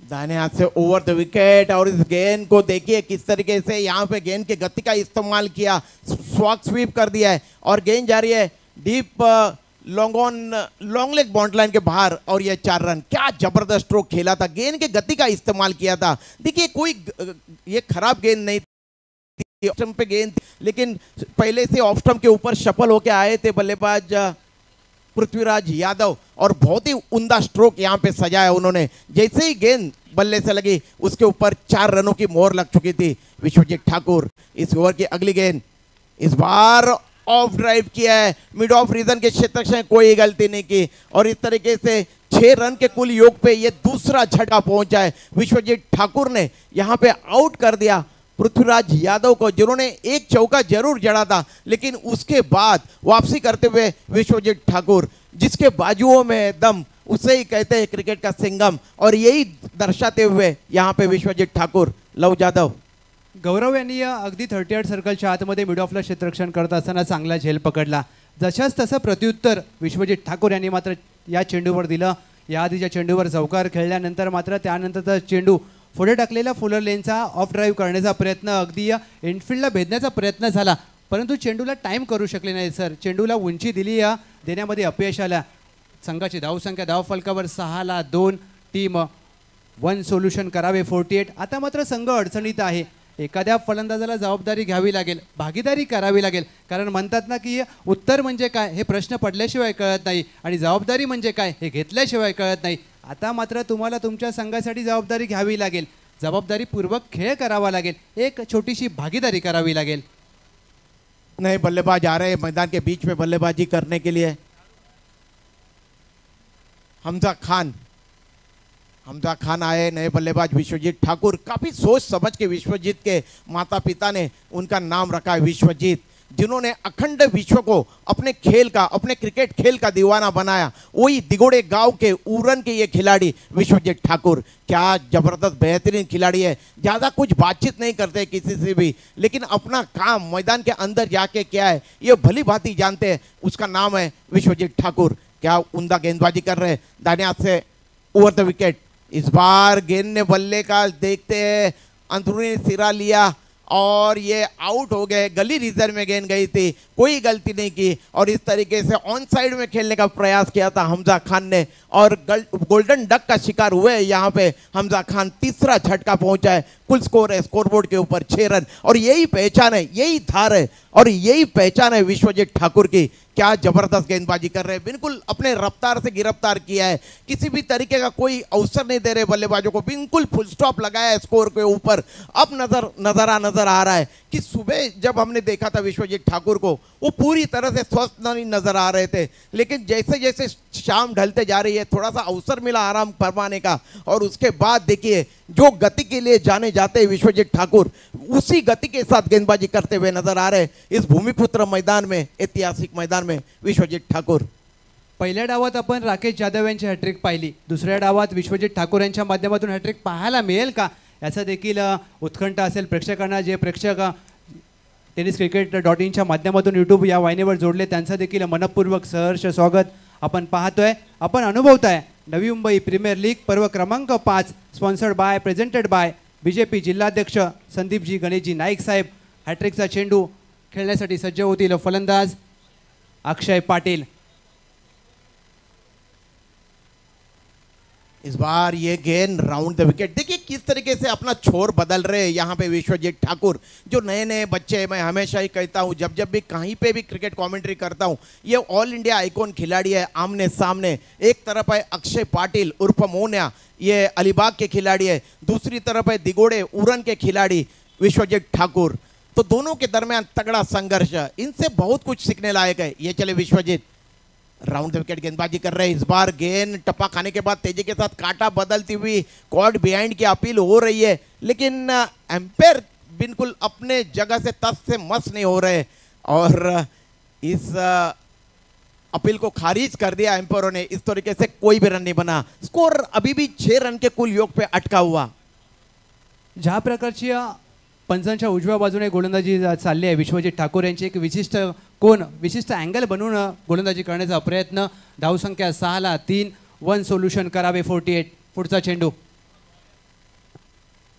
दाहिने हाथ से ओवर द विकेट और इस गेंद को देखिए किस तरीके से यहाँ पे गेंद की गति का इस्तेमाल किया, स्वॉक स्वीप कर दिया है और गेंद जा रही है deep long leg boundary line के बाहर और ये 4 रन. क्या जबरदस्त स्ट्रोक खेला था, गेंद की गति का इस्तेमाल किया था. देखिए कोई ये खराब गेंद नहीं थी, ऑफ स्टंप पे गेंद, लेकिन पहले से ऑफ स्टंप के ऊपर सफल होके आए थे बल्लेबाज पृथ्वीराज यादव और बहुत ही उम्दा स्ट्रोक यहाँ पे सजाया उन्होंने. जैसे ही गेंद बल्ले से लगी उसके ऊपर 4 रनों की मोहर लग चुकी थी. विश्वजीत ठाकुर इस ओवर की अगली गेंद इस बार ऑफ ड्राइव किया है, मिड ऑफ रीजन के क्षेत्र से कोई गलती नहीं की और इस तरीके से 6 रन के कुल योग पे ये दूसरा झटका पहुंचा है. विश्वजीत ठाकुर ने यहाँ पे आउट कर दिया पृथ्वीराज यादव को, जिन्होंने एक चौका जरूर जड़ा था, लेकिन उसके बाद वापसी करते हुए विश्वजीत ठाकुर, जिसके बाजुओं में दम, उसे ही कहते हैं क्रिकेट का सिंगम, और यही दर्शाते हुए यहाँ पे विश्वजीत ठाकुर, लव जाधव. गौरव यांनी अगदी 38 सर्कलच्या आतमध्ये मिड ऑफला क्षेत्ररक्षण करत असताना चांगला झेल पकडला. जशाच तसं प्रत्युत्तर विश्वजित ठाकूर यांनी मात्र या चेंडूवर दिलं. या आधीच्या चेंडूवर चौकार खेळल्यानंतर मात्र त्यानंतरचा चेंडू पुढे टाकलेला फुलर लेनचा ऑफ ड्राईव्ह करण्याचा प्रयत्न, अगदी इनफिल्डला भेदण्याचा प्रयत्न झाला, परंतु चेंडूला टाईम करू शकले नाही सर. चेंडूला उंची दिली, देण्यामध्ये अपयश आला. संघाची धावसंख्या धावफलकावर 6-2, टीम 1 सोल्युशन करावे 48. आता मात्र संघ अडचणीत आहे. एखाद्या फलंदाजाला जबाबदारी घ्यावी लागेल, भागीदारी करावी लागेल, कारण म्हणतात ना की उत्तर म्हणजे काय हे प्रश्न पडल्याशिवाय कळत नाही आणि जबाबदारी म्हणजे काय हे घेतल्याशिवाय कळत नाही. आता मात्र तुम्हाला तुमच्या संघासाठी जबाबदारी घ्यावी लागेल, जबाबदारीपूर्वक खेळ करावा लागेल, एक छोटीशी भागीदारी करावी लागेल. नए बल्लेबाज आ रहे हैं मैदान के बीच में बल्लेबाजी करने के लिए. हमजा खान आए, नए बल्लेबाज विश्वजीत ठाकुर. काफी सोच समझ के विश्वजीत के माता पिता ने उनका नाम रखा है विश्वजीत, जिन्होंने अखंड विश्व को अपने खेल का, अपने क्रिकेट खेल का दीवाना बनाया. वही दिगोड़े गांव के उरन के ये खिलाड़ी विश्वजीत ठाकुर, क्या जबरदस्त बेहतरीन खिलाड़ी है. ज़्यादा कुछ बातचीत नहीं करते किसी से भी, लेकिन अपना काम मैदान के अंदर जाके क्या है ये भली भांति जानते हैं. उसका नाम है विश्वजीत ठाकुर. क्या उम्दा गेंदबाजी कर रहे हैं, दाहिने हाथ से ओवर द विकेट. इस बार गेंद ने बल्ले का देखते हैं अंदरूनी सिरा लिया और ये आउट हो गए. गली रीजन में गेंद गई थी, कोई गलती नहीं की और इस तरीके से ऑन साइड में खेलने का प्रयास किया था हमजा खान ने और गोल्डन डक का शिकार हुए यहाँ पे हमजा खान. तीसरा झटका पहुंचा है. कुल स्कोर है स्कोरबोर्ड के ऊपर 6 रन और यही पहचान है, यही धार है और यही पहचान है विश्वजीत ठाकुर की. क्या जबरदस्त गेंदबाजी कर रहे हैं, बिल्कुल अपने रफ्तार से गिरफ्तार किया है, किसी भी तरीके का कोई अवसर नहीं दे रहे बल्लेबाजों को, बिल्कुल फुल स्टॉप लगाया है स्कोर के ऊपर. अब नजर आ रहा है कि सुबह जब हमने देखा था विश्वजीत ठाकुर को, वो पूरी तरह से स्वस्थ नहीं नजर आ रहे थे, लेकिन जैसे जैसे शाम ढलते जा रही है थोड़ा सा अवसर मिला आराम फरमाने का और उसके बाद देखिए जो गति के लिए जाने जाते हैं विश्वजीत ठाकुर, उसी गति के साथ गेंदबाजी करते हुए नजर आ रहे हैं इस भूमिपुत्र मैदान में, ऐतिहासिक मैदान में विश्वजीत ठाकुर. पहिल्या डावात आपण राकेश जाधव यांची हॅट्रिक पाहिली, दुसऱ्या डावात विश्वजीत ठाकुर यांच्या माध्यमातून हॅट्रिक पाहायला मिळेल का याचा देखील उत्कंठ असेल प्रेक्षकांना. जे प्रेक्षक tenniscricket.in च्या माध्यमातून यूट्यूब या वाहिनीवर जोडले त्यांचं देखील मनपूर्वक सहर्ष स्वागत आपण पाहतोय, आपण अनुभवताय. नवी मुंबई प्रीमियर लीग पर्व क्रमांक 5 sponsored by, presented by BJP जिल्हाध्यक्ष संदीपजी गणेशजी नाईक साहेब. हॅट्रिकचा चेंडू खेळण्यासाठी सज्ज होतील फलंदाज अक्षय पाटील. इस बार ये गेंद राउंड द विकेट. देखिए किस तरीके से अपना छोर बदल रहे हैं यहाँ पे विश्वजीत ठाकुर. जो नए नए बच्चे, मैं हमेशा ही कहता हूँ जब जब भी कहीं पे भी क्रिकेट कमेंट्री करता हूँ, ये ऑल इंडिया आइकॉन खिलाड़ी है. आमने सामने एक तरफ है अक्षय पाटिल उर्फ मोन्या, ये अलीबाग के खिलाड़ी है, दूसरी तरफ है दिगोड़े उरन के खिलाड़ी विश्वजीत ठाकुर. तो दोनों के दरमियान तगड़ा संघर्ष, इनसे बहुत कुछ सीखने लायक है. ये चले विश्वजीत, राउंड द विकेट गेंदबाजी कर रहे हैं. इस बार गेंद टप्पा खाने के बाद तेजी के साथ काटा बदलती हुई कॉर्ड बिहाइंड की अपील हो रही है, लेकिन एम्पायर बिल्कुल अपने जगह से तस से मस नहीं हो रहे और इस अपील को खारिज कर दिया एम्पायरों ने। इस तरीके से कोई भी रन नहीं बना, स्कोर अभी भी 6 रन के कुल योग पे अटका हुआ। ज्या प्रकारची पंचांच्या उजव्या बाजूने गोलंदाजी चालली आहे विश्वजित ठाकूर यांची एक विशिष्ट कोन विशिष्ट अँगल बनवून गोलंदाजी करण्याचा प्रयत्न। धावसंख्या 6ला 3, 1 सोल्युशन करावे 48। पुढचा चेंडू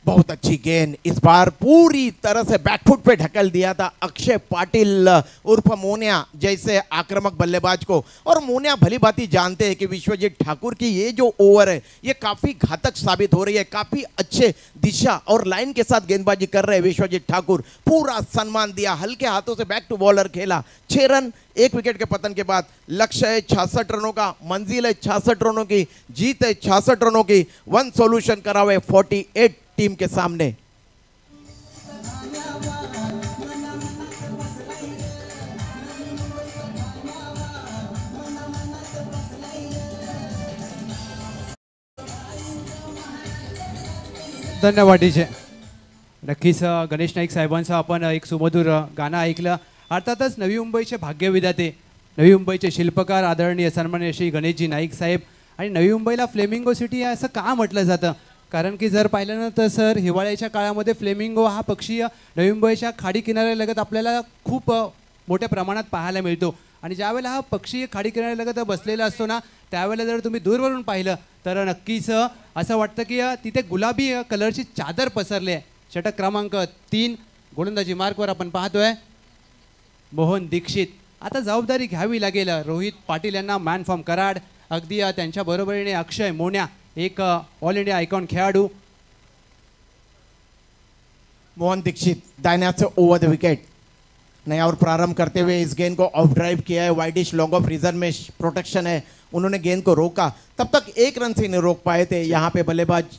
बहुत अच्छी गेंद, इस बार पूरी तरह से बैकफुट पे ढकल दिया था अक्षय पाटिल उर्फ मोनिया जैसे आक्रामक बल्लेबाज को। और मोनिया भली भांति जानते हैं कि विश्वजीत ठाकुर की ये जो ओवर है ये काफी घातक साबित हो रही है। काफी अच्छे दिशा और लाइन के साथ गेंदबाजी कर रहे हैं विश्वजीत ठाकुर। पूरा सम्मान दिया, हल्के हाथों से बैक टू बॉलर खेला। 6 रन 1 विकेट के पतन के बाद। लक्ष्य है 66 रनों का, मंजिल है 66 रनों की, जीत है 66 रनों की। 1 सोल्यूशन करावे 48 टीम के सामने। धन्यवाद डीजे। नक्कीच गणेश नाईक साहेबांचं आपण एक सुमधुर गाणं ऐकलं। अर्थातच नवी मुंबईचे भाग्यविधाते, नवी मुंबईचे शिल्पकार आदरणीय सन्माननीय श्री गणेशजी नाईक साहेब। आणि नवी मुंबईला फ्लेमिंगो सिटी असं का म्हटलं जातं, कारण की जर पाहिलं ना तर सर हिवाळ्याच्या काळामध्ये फ्लेमिंगो हा पक्षी नवी मुंबईच्या खाडी किनाऱ्यालगत आपल्याला खूप मोठ्या प्रमाणात पाहायला मिळतो। आणि ज्यावेळेला हा पक्षी खाडी किनाऱ्यालगत बसलेला असतो ना त्यावेळेला जर तुम्ही दूरवरून पाहिलं तर नक्कीच असं वाटतं की तिथे गुलाबी कलरची चादर पसरली आहे। षटक क्रमांक 3 गोलंदाजी मार्कवर आपण पाहतोय मोहन दीक्षित। आता जबाबदारी घ्यावी लागेल रोहित पाटील यांना, मॅन फ्रॉम कराड। अगदी त्यांच्या बरोबरीने अक्षय मोन्या एक ऑल इंडिया आयकॉन खेळाडू। मोहन दीक्षित दाहिने से ओवर द विकेट, नया ओवर प्रारंभ करते हुए इस गेंद को ऑफ ड्राइव किया है। वाइडिश लॉन्ग ऑफ रीजन में प्रोटेक्शन है, उन्होंने गेंद को रोका। तब तक 1 रन से नहीं रोक पाए थे यहाँ पे बल्लेबाज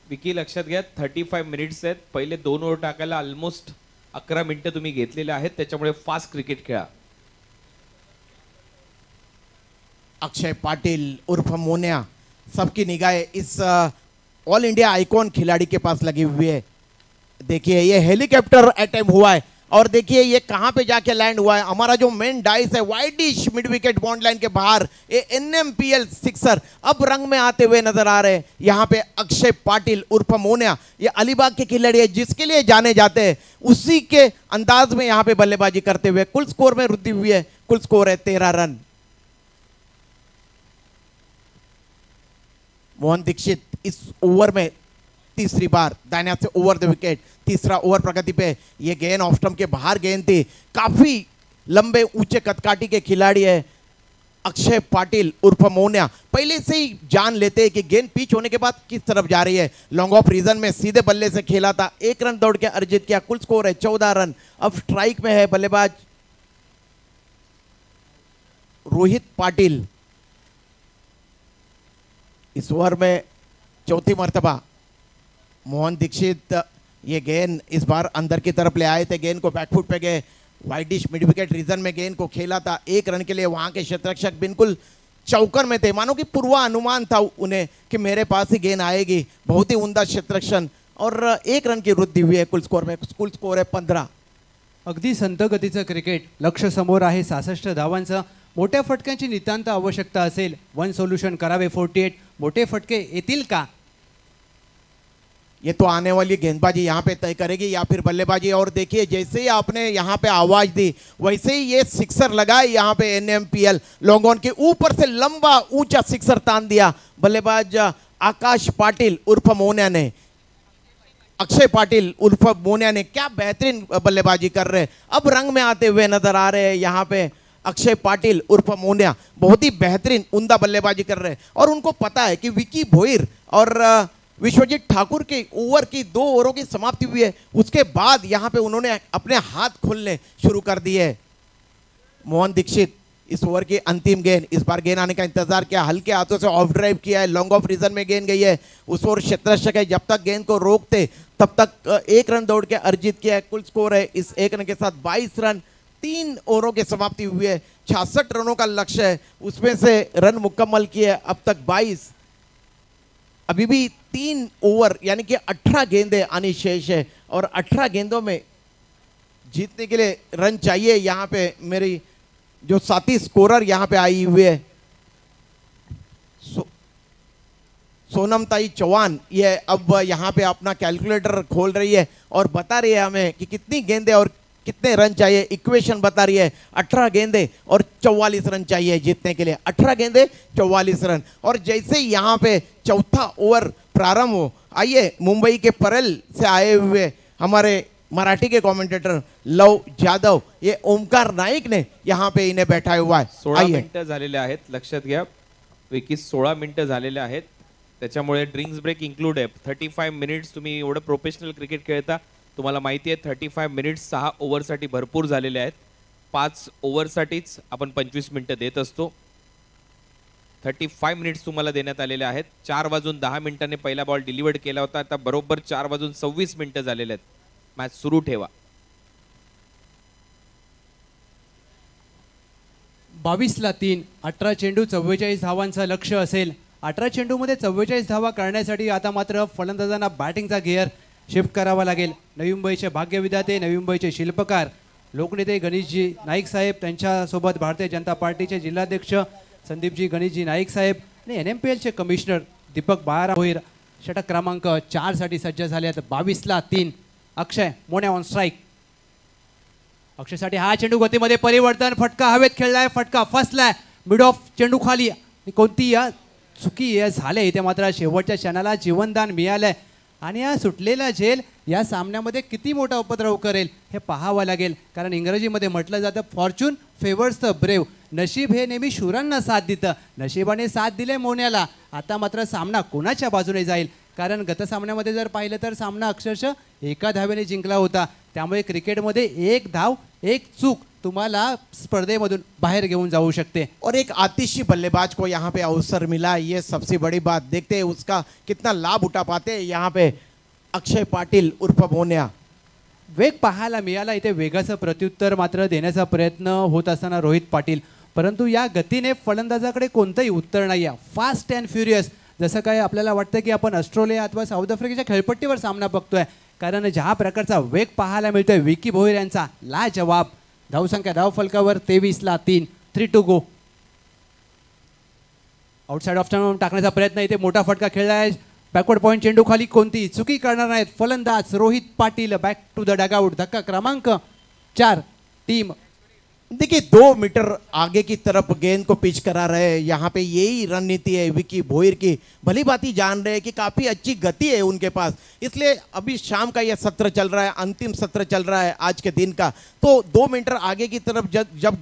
विकी। लक्षात घ्या 35 मिनिट्स आहेत, पहिले 2 ओव्हर टाकायला ऑलमोस्ट 11 मिनिटं तुम्ही घेतलेले आहेत, त्याच्यामुळे फास्ट क्रिकेट खेळा। अक्षय पाटिल उर्फ मोनिया, सबकी निगाहें इस ऑल इंडिया आइकॉन खिलाड़ी के पास लगी हुई है। देखिए ये हेलीकॉप्टर अटैम्प्ट हुआ है और देखिए ये कहां पे जाके लैंड हुआ है। हमारा जो मेन डाइस है widish mid wicket bond line के बाहर, ये एनएमपीएल सिक्सर अब रंग में आते हुए नजर आ रहे हैं। यहाँ पे अक्षय पाटिल उर्फ मोनिया, ये अलीबाग के खिलाड़ी है जिसके लिए जाने जाते हैं, उसी के अंदाज में यहाँ पे बल्लेबाजी करते हुए कुल स्कोर में वृद्धि हुई है। कुल स्कोर है 13 रन। मोहन दीक्षित इस ओवर में तीसरी बार दाहिने हाथ से ओवर द विकेट। तीसरा ओवर प्रगति पे, ये गेंद ऑफ स्टंप के बाहर गेंद थी। काफी लंबे ऊंचे कदकाठी के खिलाड़ी है अक्षय पाटिल उर्फ मोनिया। पहले से ही जान लेते हैं कि गेंद पिच होने के बाद किस तरफ जा रही है। लॉन्ग ऑफ रीजन में सीधे बल्ले से खेला था, 1 रन दौड़ के अर्जित किया। कुल स्कोर है 14 रन। अब स्ट्राइक में है बल्लेबाज रोहित पाटिल। इस ओवर में चौथी मर्तबा मोहन दीक्षित ये गेंद इस बार अंदर की तरफ ले आए थे, गेंद को बैकफुट पे गए। वाइडिश मिड विकेट रीजन में गेंद को खेला था 1 रन के लिए। वहां के क्षेत्ररक्षक बिल्कुल चौकन में थे, मानो कि पूर्वानुमान था उन्हें कि मेरे पास ही गेंद आएगी। बहुत ही उम्दा क्षेत्ररक्षण और 1 रन की वृद्धि हुई है कुल स्कोर में। कुल स्कोर है 15। अगदी संत गतीचं क्रिकेट, लक्ष समोर आहे 66 धावांचं। मोठ्या फटक्यांची नितांत आवश्यकता असेल, 1 सोल्युशन करावे 48। मोठे फटके येतील का, ये तो आने वाली गेंदबाजी यहाँ पे तय करेगी या फिर बल्लेबाजी। और देखिए जैसे ही आपने यहाँ पे आवाज दी वैसे ही ये सिक्सर लगाए यहाँ पे एनएमपीएल लॉन्ग ऑन के ऊपर से लंबा ऊंचा सिक्सर तान दिया बल्लेबाज आकाश पाटिल उर्फ मोनिया ने। अक्षय पाटिल उर्फ मोनिया ने क्या बेहतरीन बल्लेबाजी कर रहे हैं, अब रंग में आते हुए नजर आ रहे हैं यहाँ पे अक्षय पाटिल उर्फ मोनिया। बहुत ही बेहतरीन उम्दा बल्लेबाजी कर रहे हैं और उनको पता है कि विकी भोईर और विश्वजीत ठाकुर के ओवर की 2 ओवरों की समाप्ति हुई है, उसके बाद यहाँ पे उन्होंने अपने हाथ खोलने शुरू कर दिए। मोहन दीक्षित इस ओवर की अंतिम गेंद, इस बार गेंद आने का इंतजार किया, हल्के हाथों से ऑफ ड्राइव किया है, लॉन्ग ऑफ रीजन में गेंद गई है। उस ओवर क्षेत्ररक्षक है, जब तक गेंद को रोकते तब तक 1 रन दौड़ के अर्जित किया है। कुल स्कोर है इस 1 रन के साथ 22 रन। 3 ओवरों की समाप्ति हुई है, 66 रनों का लक्ष्य है, उसमें से रन मुकम्मल किए अब तक 22। अभी भी 3 ओवर यानी कि 18 गेंदें आनी शेष है और 18 गेंदों में जीतने के लिए रन चाहिए यहाँ पे मेरी जो साथी स्कोरर यहाँ पे आई हुई है सोनम ताई चौहान, ये अब यहाँ पे अपना कैलकुलेटर खोल रही है और बता रही है हमें कि कितनी गेंदें और कितने रन चाहिए। इक्वेशन बता रही है 18 गेंदे और 44 रन चाहिए जीतने के लिए, 18 गेंदे 44 रन। और जैसे यहाँ पे चौथा ओवर प्रारंभ हो, आइए मुंबई के परल से आए हुए हमारे मराठी के कमेंटेटर लव जाधव, ये ओमकार नाईक ने यहाँ पे इन्हें बैठाया हुआ है। 16 मिनिटं झालेले आहेत, लक्षात घ्या विकी 16 मिनिटं झालेले आहेत, त्याच्यामुळे ड्रिंक्स ब्रेक इन्क्लूड आहे। 35 मिनिट्स, तुम्ही एवढं प्रोफेशनल क्रिकेट खेळता, तुम्हाला माहिती आहे 35 मिनिट्स 6 ओव्हरसाठी भरपूर झालेले आहेत। 5 ओव्हरसाठीच आपण 25 मिनिटं देत असतो। 35 मिनिट्स तुम्हाला देण्यात आलेले आहेत। 4:10 पहिला बॉल डिलिव्हर्ड केला होता, आता बरोबर 4:26 मिनिटं झालेले आहेत। मॅच सुरू ठेवा। 22-3, 18 चेंडू 44 धावांचं लक्ष असेल। 18 चेंडूमध्ये 44 धावा करण्यासाठी आता मात्र फलंदाजांना बॅटिंगचा गिअर शिफ्ट करावा लागेल। नवी मुंबईचे भाग्यविधाते, नवी मुंबईचे शिल्पकार, लोकनेते गणेशजी नाईक साहेब, त्यांच्यासोबत भारतीय जनता पार्टीचे जिल्हाध्यक्ष संदीपजी गणेशजी नाईक साहेब आणि NMPLचे कमिशनर दीपक बाळाराम भोईर षटक क्रमांक 4 साठी सज्ज झाले आहेत। 22-3, अक्षय मोने ऑन स्ट्राईक। अक्षयसाठी हा चेंडू गतीमध्ये परिवर्तन, फटका हवेत खेळलाय, फटका फसलाय, मिड ऑफ चेंडू खाली, कोणती या चुकी झाले इथे मात्र शेवटच्या क्षणाला जीवनदान मिळालंय आणि या सुटलेला झेल या सामन्यामध्ये किती मोठा उपद्रव करेल हे पाहावं लागेल। कारण इंग्रजीमध्ये म्हटलं जातं फॉर्च्यून फेवर्स द ब्रेव, नशीब हे नेहमी शूरांना साथ देतं। नशिबाने साथ दिले मोन्याला, आता मात्र सामना कोणाच्या बाजूने जाईल, कारण गत सामन्यामध्ये जर पाहिलं तर सामना अक्षरशः एका धावेने जिंकला होता। त्यामुळे क्रिकेटमध्ये एक धाव एक चूक तुम्हाला स्पर्धेमधून बाहेर घेऊन जाऊ शकते। और एक आतिशी बल्लेबाज को यहाँ पे अवसर मिला, ये सबसे बड़ी बात। देखते हैं उसका कितना लाभ उठा पाते हैं यहाँ पे अक्षय पाटील उर्फ मोन्या। वेग पाहायला मिळाला, इथे वेगाचं प्रत्युत्तर मात्र देण्याचा प्रयत्न होत असताना रोहित पाटील, परंतु या गतीने फलंदाजाकडे कोणतंही उत्तर नाही आहे। फास्ट अँड फ्युरियस, जसं काय आपल्याला वाटतं की आपण ऑस्ट्रेलिया अथवा साऊथ आफ्रिकेच्या खेळपट्टीवर सामना बघतोय, कारण ज्या प्रकारचा वेग पाहायला मिळतोय विकी भोईर यांचा लाजवाब। धावसंख्या धावफलकावर 23-3, 3 to go. Outside off stump टाकण्याचा प्रयत्न, इथे मोठा फटका खेळलाय, बॅकवर्ड पॉइंट चेंडू खाली, कोणती चुकी करणार नाहीत फलंदाज Rohit Patil. Back to the dugout, धक्का क्रमांक 4, टीम। देखिए 2 मीटर आगे की तरफ गेंद को पिच करा रहे हैं, यहाँ पे यही रणनीति है विकी भोईर की। भली बात ही जान रहे हैं कि काफ़ी अच्छी गति है उनके पास, इसलिए अभी शाम का यह सत्र चल रहा है, अंतिम सत्र चल रहा है आज के दिन का। तो 2 मीटर आगे की तरफ जब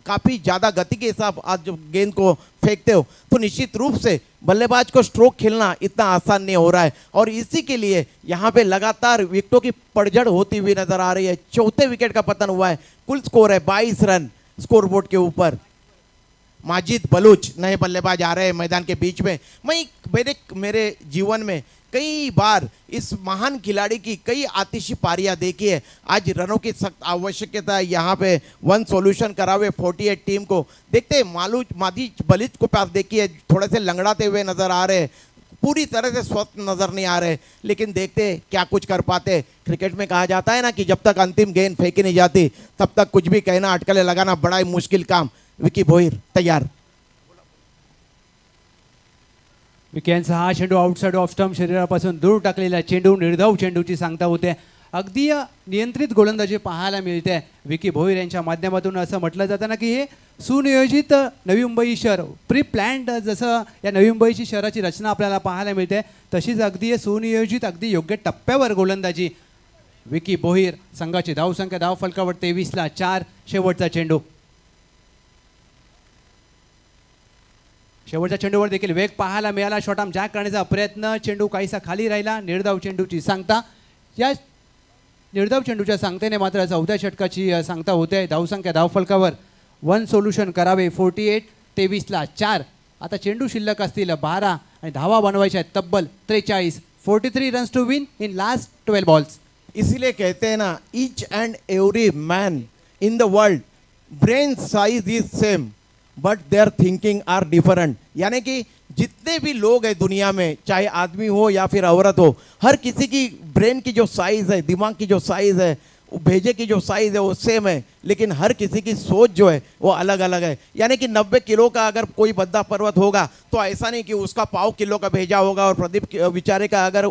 काफ़ी ज़्यादा गति के हिसाब आज जब गेंद को फेंकते हो तो निश्चित रूप से बल्लेबाज को स्ट्रोक खेलना इतना आसान नहीं हो रहा है। और इसी के लिए यहाँ पे लगातार विकेटों की पड़झड़ होती हुई नजर आ रही है। चौथे विकेट का पतन हुआ है, कुल स्कोर है 22 रन स्कोरबोर्ड के ऊपर। माजिद बलूच नए बल्लेबाज आ रहे हैं मैदान के बीच में। मेरे जीवन में कई बार इस महान खिलाड़ी की कई आतिशी पारियां देखी है। आज रनों की सख्त आवश्यकता है, यहाँ पे 1 सॉल्यूशन करावे 48 टीम को। देखते हैं माजिद बलूच को पास देखिए, थोड़े से लंगड़ाते हुए नजर आ रहे हैं, पूरी तरह से स्वस्थ नजर नहीं आ रहे, लेकिन देखते हैं क्या कुछ कर पाते। क्रिकेट में कहा जाता है ना कि जब तक अंतिम गेंद फेंकी नहीं जाती तब तक कुछ भी कहना, अटकलें लगाना बड़ा ही मुश्किल काम। विकी भोईर तैयार। विकेंडचा हा चेंडू आउटसाइड ऑफ स्टंप, शरीरापासून दूर टाकलेला चेंडू, निर्धाव चेंडूची सांगता होते। अगदी नियंत्रित गोलंदाजी पाहायला मिळते विकी भोईर यांच्या माध्यमातून। असं म्हटलं जातं ना की हे सुनियोजित नवी मुंबई शहर, प्री प्लॅन्ड, जसं या नवी मुंबईची शहराची रचना आपल्याला पाहायला मिळते तशीच अगदी सुनियोजित, अगदी योग्य टप्प्यावर गोलंदाजी विकी भोईर। संघाची धावसंख्या धावफलकावर 23-4, शेवटचा चेंडू। शेवटच्या चेंडूवर देखील वेग पाहायला मिळाला, शॉर्ट आर्म जॅक करण्याचा प्रयत्न, चेंडू काहीसा खाली राहिला, निर्धाव चेंडूची सांगता। या निर्धाव चेंडूच्या सांगतेने मात्र 14 षटकाची सांगता होते। धावसंख्या धावफलकावर 1 सोल्युशन करावे 48, 23-4। आता चेंडू शिल्लक असतील 12 आणि धावा बनवायच्या आहेत तब्बल 43, 43 runs to win in last 12 balls. इसीलिए कहते हैं ना, each and every man in the world brain size is same but their thinking are different. यानी कि जितने भी लोग हैं दुनिया में, चाहे आदमी हो या फिर औरत हो, हर किसी की ब्रेन की जो साइज़ है, दिमाग की जो साइज़ है भेजे की जो साइज है वो सेम है, लेकिन हर किसी की सोच जो है वो अलग अलग है। यानी कि 90 किलो का अगर कोई बद्दा पर्वत होगा तो ऐसा नहीं कि उसका पाव किलो का भेजा होगा, और प्रदीप बेचारे का अगर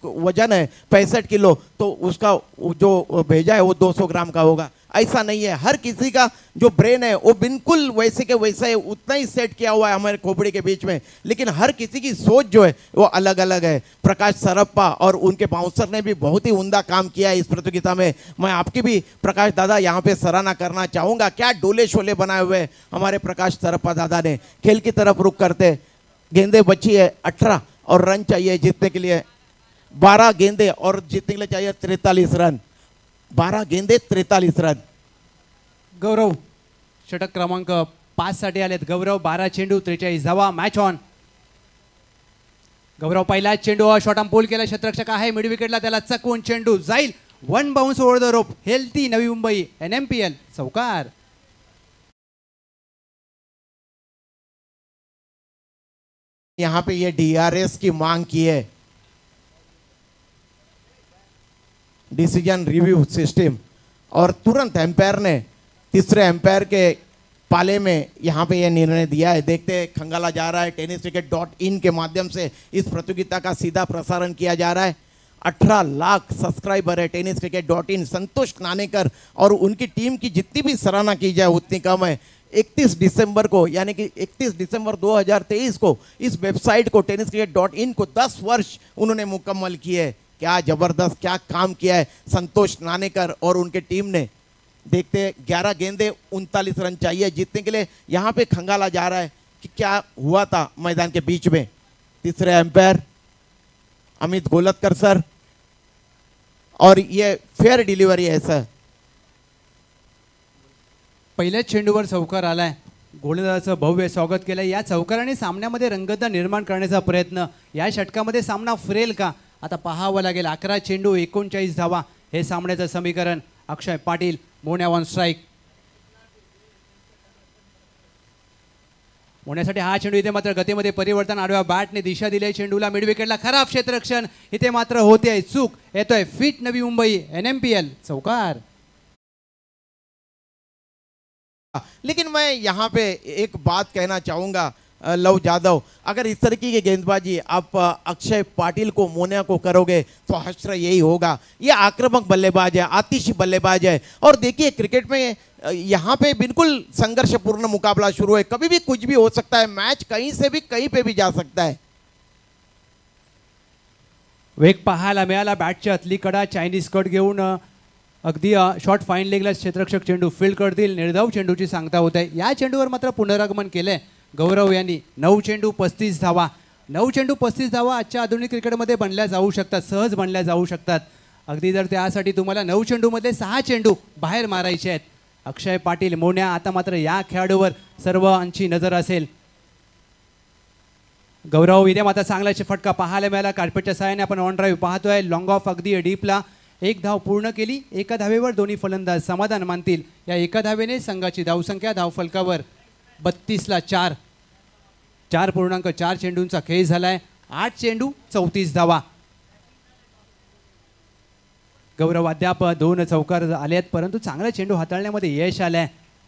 वजन है 65 किलो तो उसका जो भेजा है वो 200 ग्राम का होगा। ऐसा नहीं है, हर किसी का जो ब्रेन है वो बिल्कुल वैसे के वैसा है, उतना ही सेट किया हुआ है हमारे खोपड़ी के बीच में, लेकिन हर किसी की सोच जो है वो अलग अलग है। प्रकाश सरप्पा और उनके बाउंसर ने भी बहुत ही उम्दा काम किया है इस प्रतियोगिता में। मैं आपकी भी प्रकाश दादा यहाँ पे सराहना करना चाहूँगा, क्या डोले शोले बनाए हुए हमारे प्रकाश सरप्पा दादा ने। खेल की तरफ रुख करते, गेंदे बची है 18 और रन चाहिए जीतने के लिए 12 गेंदे, और जीतने के लिए चाहिए 43 रन। 12 गेंदे 43 रन। गौरव षटक क्रमांक 5 साठी आलेत. गौरव 12 चेंडू 43 धावा. Match on. गौरव पहिला चेंडू शॉर्ट आर्म पोल केला, क्षेत्ररक्षक आहे मिड विकेटला, त्याला चकवून चेंडू जाईल. One bounce over the rope. Healthy Navi Mumbai NMPL चौकार. यहाँ पे ये DRS की मांग की है, डिसीजन रिव्यू सिस्टम, और तुरंत एम्पायर ने तीसरे एम्पायर के पाले में यहाँ पे ये निर्णय दिया है। देखते खंगाला जा रहा है, tenniscricket.in के माध्यम से इस प्रतियोगिता का सीधा प्रसारण किया जा रहा है। 18 लाख सब्सक्राइबर है tenniscricket.in। संतोष नानेकर और उनकी टीम की जितनी भी सराहना की जाए उतनी कम है। 31 दिसंबर को, यानी कि 31 दिसंबर 2023 को इस वेबसाइट को tenniscricket.in को 10 वर्ष उन्होंने मुकम्मल किए। क्या जबरदस्त क्या काम किया है संतोष नानेकर और उनके टीम ने। देखते 11 गेंदे 39 रन चाहिए जीतने के लिए। यहाँ पे खंगाला जा रहा है कि क्या हुआ था मैदान के बीच में। तीसरे एम्पायर अमित गोलतकर सर, और ये फेयर डिलीवरी है सर। पहिल्याच चेंडूवर चौकार आलाय. गोलंदाजाचं भव्य स्वागत केलं. या चौकाराने सामन्यामध्ये रंगतदार निर्माण करण्याचा प्रयत्न. या षटकामध्ये सामना फिरेल का आता पाहावं लागेल. 11 चेंडू 39 धावा हे सामन्याचं समीकरण. Akshay Patil Monya on strike. मोन्यासाठी हा चेंडू. इथे मात्र गतीमध्ये परिवर्तन. आडव्या बॅटने दिशा दिली चेंडूला. मिड विकेटला खराब क्षेत्ररक्षण. इथे मात्र होते चूक. येतोय फिट नवी मुंबई NMPL चौकार. लेकिन मैं यहाँ पे एक बात कहना चाहूँगा लव जादव, अगर इस तरीके की गेंदबाजी आप अक्षय पाटिल को मोनिया को करोगे तो हश्र यही होगा। ये आक्रामक बल्लेबाज है, आतिशी बल्लेबाज है, और देखिए क्रिकेट में यहाँ पे बिल्कुल संघर्षपूर्ण मुकाबला शुरू है, कभी भी कुछ भी हो सकता है, मैच कहीं से भी कहीं पे भी जा सकता है। वेग पाहायला मिळाला. बॅटच्या आतली कडा चायनीज कट घेऊन अगदी शॉर्ट फाईन लेगला क्षेत्ररक्षक चेंडू फील्ड करतील. निर्धाव चेंडूची सांगता होत आहे. या चेंडूवर मात्र पुनरागमन केलंय गौरव यांनी. 9 चेंडू 35 धावा. 9 चेंडू 35 धावा आजच्या आधुनिक क्रिकेटमध्ये बनल्या जाऊ शकतात, सहज बनल्या जाऊ शकतात. अगदी जर त्यासाठी तुम्हाला 9 चेंडूमध्ये 6 चेंडू बाहेर मारायचे आहेत. अक्षय पाटील मोन्या. आता मात्र या खेळाडूवर सर्वांची नजर असेल. गौरव इथे मात्र चांगला फटका पाहायला मिळाला. कार्पेटच्या सहाय्याने आपण ऑन ड्राईव्ह पाहतोय. लॉंग ऑफ अगदी डीपला. 1 धाव पूर्ण केली. एका धावेवर दोन्ही फलंदाज समाधान मानतील. या एका धावेने संघाची धावसंख्या धावफलकावर 32ला 4. 4.4 चेंडूंचा खेळ झालाय. 8 चेंडू 34 धावा. गौरव अद्याप 2 चौकार आले आहेत, परंतु चांगला चेंडू हाताळण्यामध्ये यश आलंय.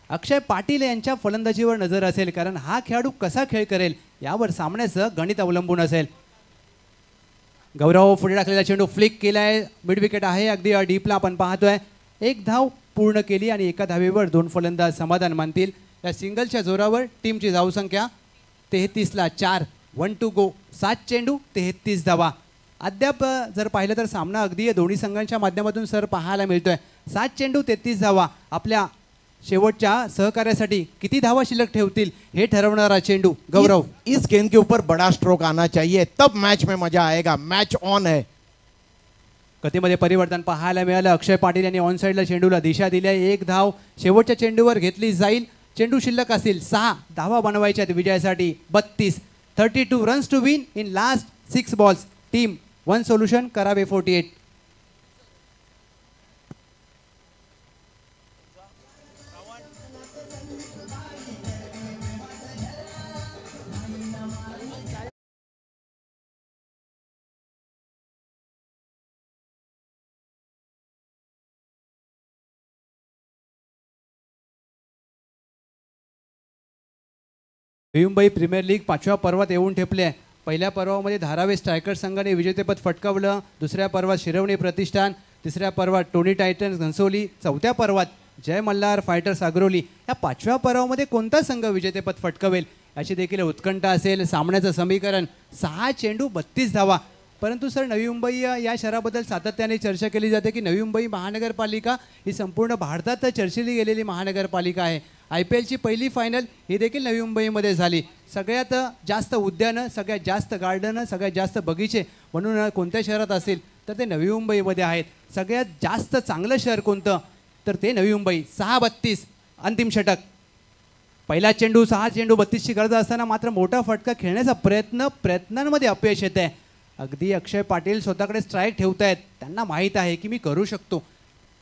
अक्षय पाटील यांच्या फलंदाजीवर नजर असेल, कारण हा खेळाडू कसा खेळ करेल यावर सामन्याचं गणित अवलंबून असेल. गौरव पुढे टाकलेला चेंडू फ्लिक केलाय. मिड विकेट आहे अगदी डीपला आपण पाहतोय. 1 धाव पूर्ण केली आणि एका धावेवर 2 फलंदाज समाधान मानतील. या सिंगलच्या जोरावर टीमची धावसंख्या 33ला 4. 1 टू गो. 7 चेंडू 33 धावा. अद्याप जर पाहिलं तर सामना अगदी दोन्ही संघांच्या माध्यमातून सर पाहायला मिळतोय. 7 चेंडू 33 धावा आपल्या शेवटच्या सहकार्यासाठी किती धावा शिल्लक ठेवतील हे ठरवणारा चेंडू. गौरव इस गेंद के ऊपर बड़ा स्ट्रोक आना चाहिए, तब मैच में मजा आएगा। मैच ऑन है। गतीमध्ये परिवर्तन पाहायला मिळालं. अक्षय पाटील यांनी ऑन साईडला चेंडूला दिशा दिली आहे. 1 धाव शेवटच्या चेंडूवर घेतली जाईल. चेंडू शिल्लक असतील 6 धावा बनवायच्या आहेत विजयासाठी. 32 runs to win in last 6 balls. Team 1 solution Karave 48. Navi Mumbai premier league 5व्या पर्वात येऊन ठेपले आहे. पहिल्या पर्वामध्ये धारावी स्ट्रायकर संघाने विजेतेपद पटकावलं. दुसऱ्या पर्वात शिरवणी प्रतिष्ठान, तिसऱ्या पर्वात टोनी टायटन्स घनसोली, चौथ्या पर्वात जय मल्हार फायटर्स अग्रोली. या 5व्या पर्वामध्ये कोणता संघ विजेतेपद पटकावेल याची देखील उत्कंठा असेल. सामन्याचं समीकरण 6 चेंडू 32 धावा. परंतु सर, नवी मुंबई या शहराबद्दल सातत्याने चर्चा केली जाते की नवी मुंबई महानगरपालिका ही संपूर्ण भारतात चर्चिली गेलेली महानगरपालिका आहे. IPLची पहिली फायनल ही देखील नवी मुंबईमध्ये झाली. सगळ्यात जास्त उद्यानं, सगळ्यात जास्त गार्डनं, सगळ्यात जास्त बगीचे म्हणून कोणत्या शहरात असेल तर ते नवी मुंबईमध्ये आहेत. सगळ्यात जास्त चांगलं शहर कोणतं तर ते नवी मुंबई. 6-32 अंतिम षटक. पहिला चेंडू 6 चेंडू 32ची गरज असताना मात्र मोठा फटका खेळण्याचा प्रयत्नांमध्ये अपयश येत आहे. अगदी अक्षय पाटील स्वतःकडे स्ट्राईक ठेवत आहेत. त्यांना माहीत आहे की मी करू शकतो.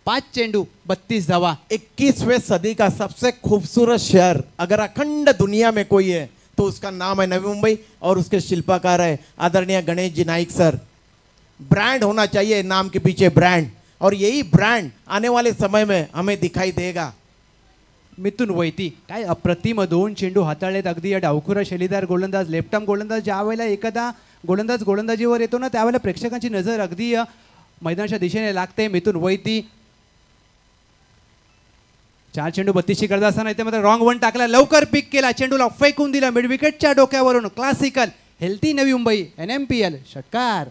5 चेंडू 32 धावा. 21वीं सदी का सबसे खूबसूरत शहर अगर अखंड दुनिया में कोई है तो उसका नाम है नवी मुंबई और उसके शिल्पकार है आदरणीय गणेश जी नाइक सर. ब्रांड होना चाहिए नाम के पीछे, ब्रांड, और यही ब्रांड आने वाले समय में हमें दिखाई देगा. मिथुन वैती काय अप्रतिम 2 चेंडू हाताळलेत. अगदी या डावखुरा शैलीदार गोलंदाज, लेफ्ट आर्म गोलंदाज ज्या वेळेला एखादा गोलंदाज गोलंदाजीवर येतो ना त्यावेळेला प्रेक्षकांची नजर अगदी मैदानाच्या दिशेने लागते. मिथुन वैती 4 चेंडू 32ची गरज असताना इथे मात्र रॉंग वन टाकला. लवकर पिक केला, चेंडूला फेकून दिला मिड विकेटच्या डोक्यावरून. Classical healthy Navi Mumbai NMPL षटकार.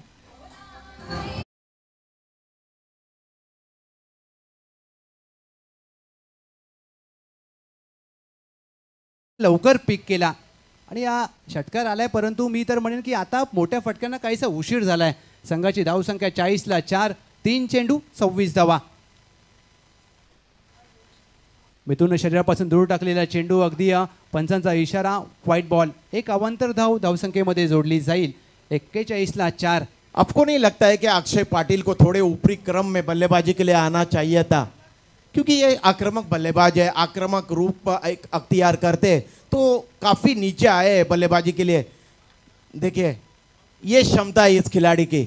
लवकर पिक केला आणि या षटकार आलाय. परंतु मी तर म्हणेन की आता मोठ्या फटक्यांना काहीसा उशीर झालाय. संघाची धावसंख्या 40ला 4, 3 चेंडू 26 धावा. मिथुन शरीरापासून दूर टाकलेला चेंडू अगदी पंचांचा इशारा, व्हाईट बॉल. एक अवांतर धावसंख्येमध्ये जोडली जाईल. 41ला 4. आपको नहीं लगता है कि अक्षय पाटिल को थोड़े ऊपरी क्रम में बल्लेबाजी के लिए आना चाहिए था? क्योंकि ये आक्रामक बल्लेबाज है, आक्रामक रूप एक अख्तियार करते, तो काफ़ी नीचे आए हैं बल्लेबाजी के लिए. देखिए ये क्षमता है इस खिलाड़ी की.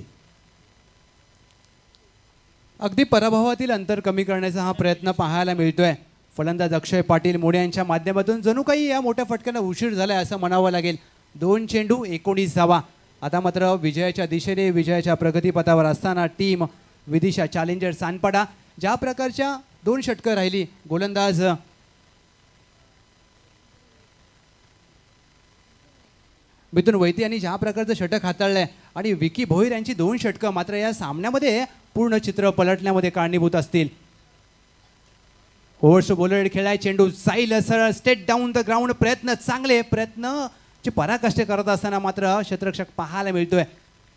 अगदी पराभवातील अंतर कमी करण्याचा हा प्रयत्न पाहायला मिळतोय. फलंदाज अक्षय पाटील मोडे यांच्या माध्यमातून जणू काही या मोठ्या फटक्यांना उशीर झालाय असं म्हणावं लागेल. 2 चेंडू 19 धावा. आता मात्र विजयाच्या दिशेने, विजयाच्या प्रगतीपथावर असताना टीम विदिशा चॅलेंजर सानपाडा ज्या प्रकारच्या 2 षटकं राहिली, गोलंदाज मिथुन वैती यांनी ज्या प्रकारचं षटक हाताळलंय आणि विकी भोईर यांची 2 षटकं मात्र या सामन्यामध्ये पूर्ण चित्र पलटण्यामध्ये कारणीभूत असतील. ओव्हर्स बॉलर खेळाय, चेंडू साईल सरळ स्टेट डाऊन द ग्राउंड. प्रयत्न चांगले, प्रयत्नाची पराकाष्ठा करत असताना मात्र क्षेत्ररक्षक पाहायला मिळतोय.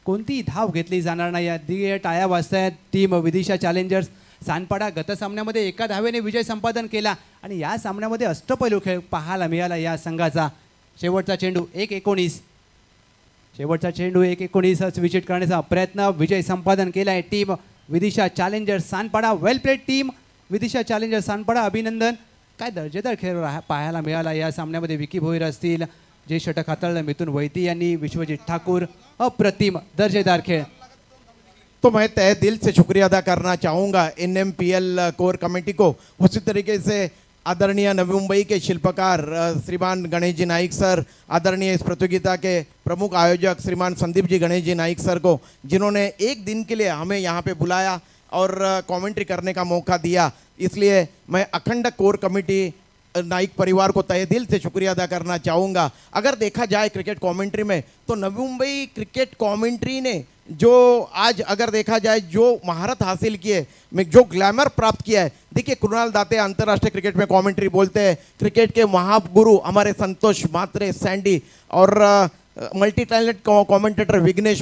कोणती धाव घेतली जाणार नाही. अगदी टाळ्या वाजतायत. टीम विदिशा चॅलेंजर्स सानपाडा गत सामन्यामध्ये 1 धावेने विजय संपादन केला आणि या सामन्यामध्ये अष्टपैलू खेळ पाहायला मिळाला या संघाचा. शेवटचा चेंडू 1-19. शेवटचा चेंडू 1-19 विकेट करण्याचा प्रयत्न, विजय संपादन केला आहे team Vidisha challengers Sanpada. Well played team Vidisha challengers Sanpada, अभिनंदन. काय दर्जेदार खेळ पाहायला मिळाला या सामन्यामध्ये. विकी भोईर असतील, जे षटक हाताळलं मिथुन वैती यांनी, विश्वजित ठाकूर. अप्रतिम दर्जेदार खेळ. तो मैं तहे दिल से शुक्रिया अदा करना चाहूँगा NMPL कोर कमेटी को. उसी तरीके से आदरणीय नवी मुंबई के शिल्पकार श्रीमान गणेश जी नाइक सर, आदरणीय इस प्रतियोगिता के प्रमुख आयोजक श्रीमान संदीप जी गणेश जी नाइक सर को, जिन्होंने एक दिन के लिए हमें यहाँ पे बुलाया और कमेंट्री करने का मौका दिया. इसलिए मैं अखंड कोर कमेटी नाइक परिवार को तहे दिल से शुक्रिया अदा करना चाहूँगा. अगर देखा जाए क्रिकेट कमेंट्री में तो नवी मुंबई क्रिकेट कमेंट्री ने जो आज अगर देखा जाए जो महारत हासिल की है, में जो ग्लैमर प्राप्त किया है. देखिए कृणाल दाते अंतर्राष्ट्रीय क्रिकेट में कमेंट्री बोलते हैं. क्रिकेट के महागुरु हमारे संतोष मात्रे, सैंडी और मल्टी टैलेंट कमेंटेटर विघ्नेश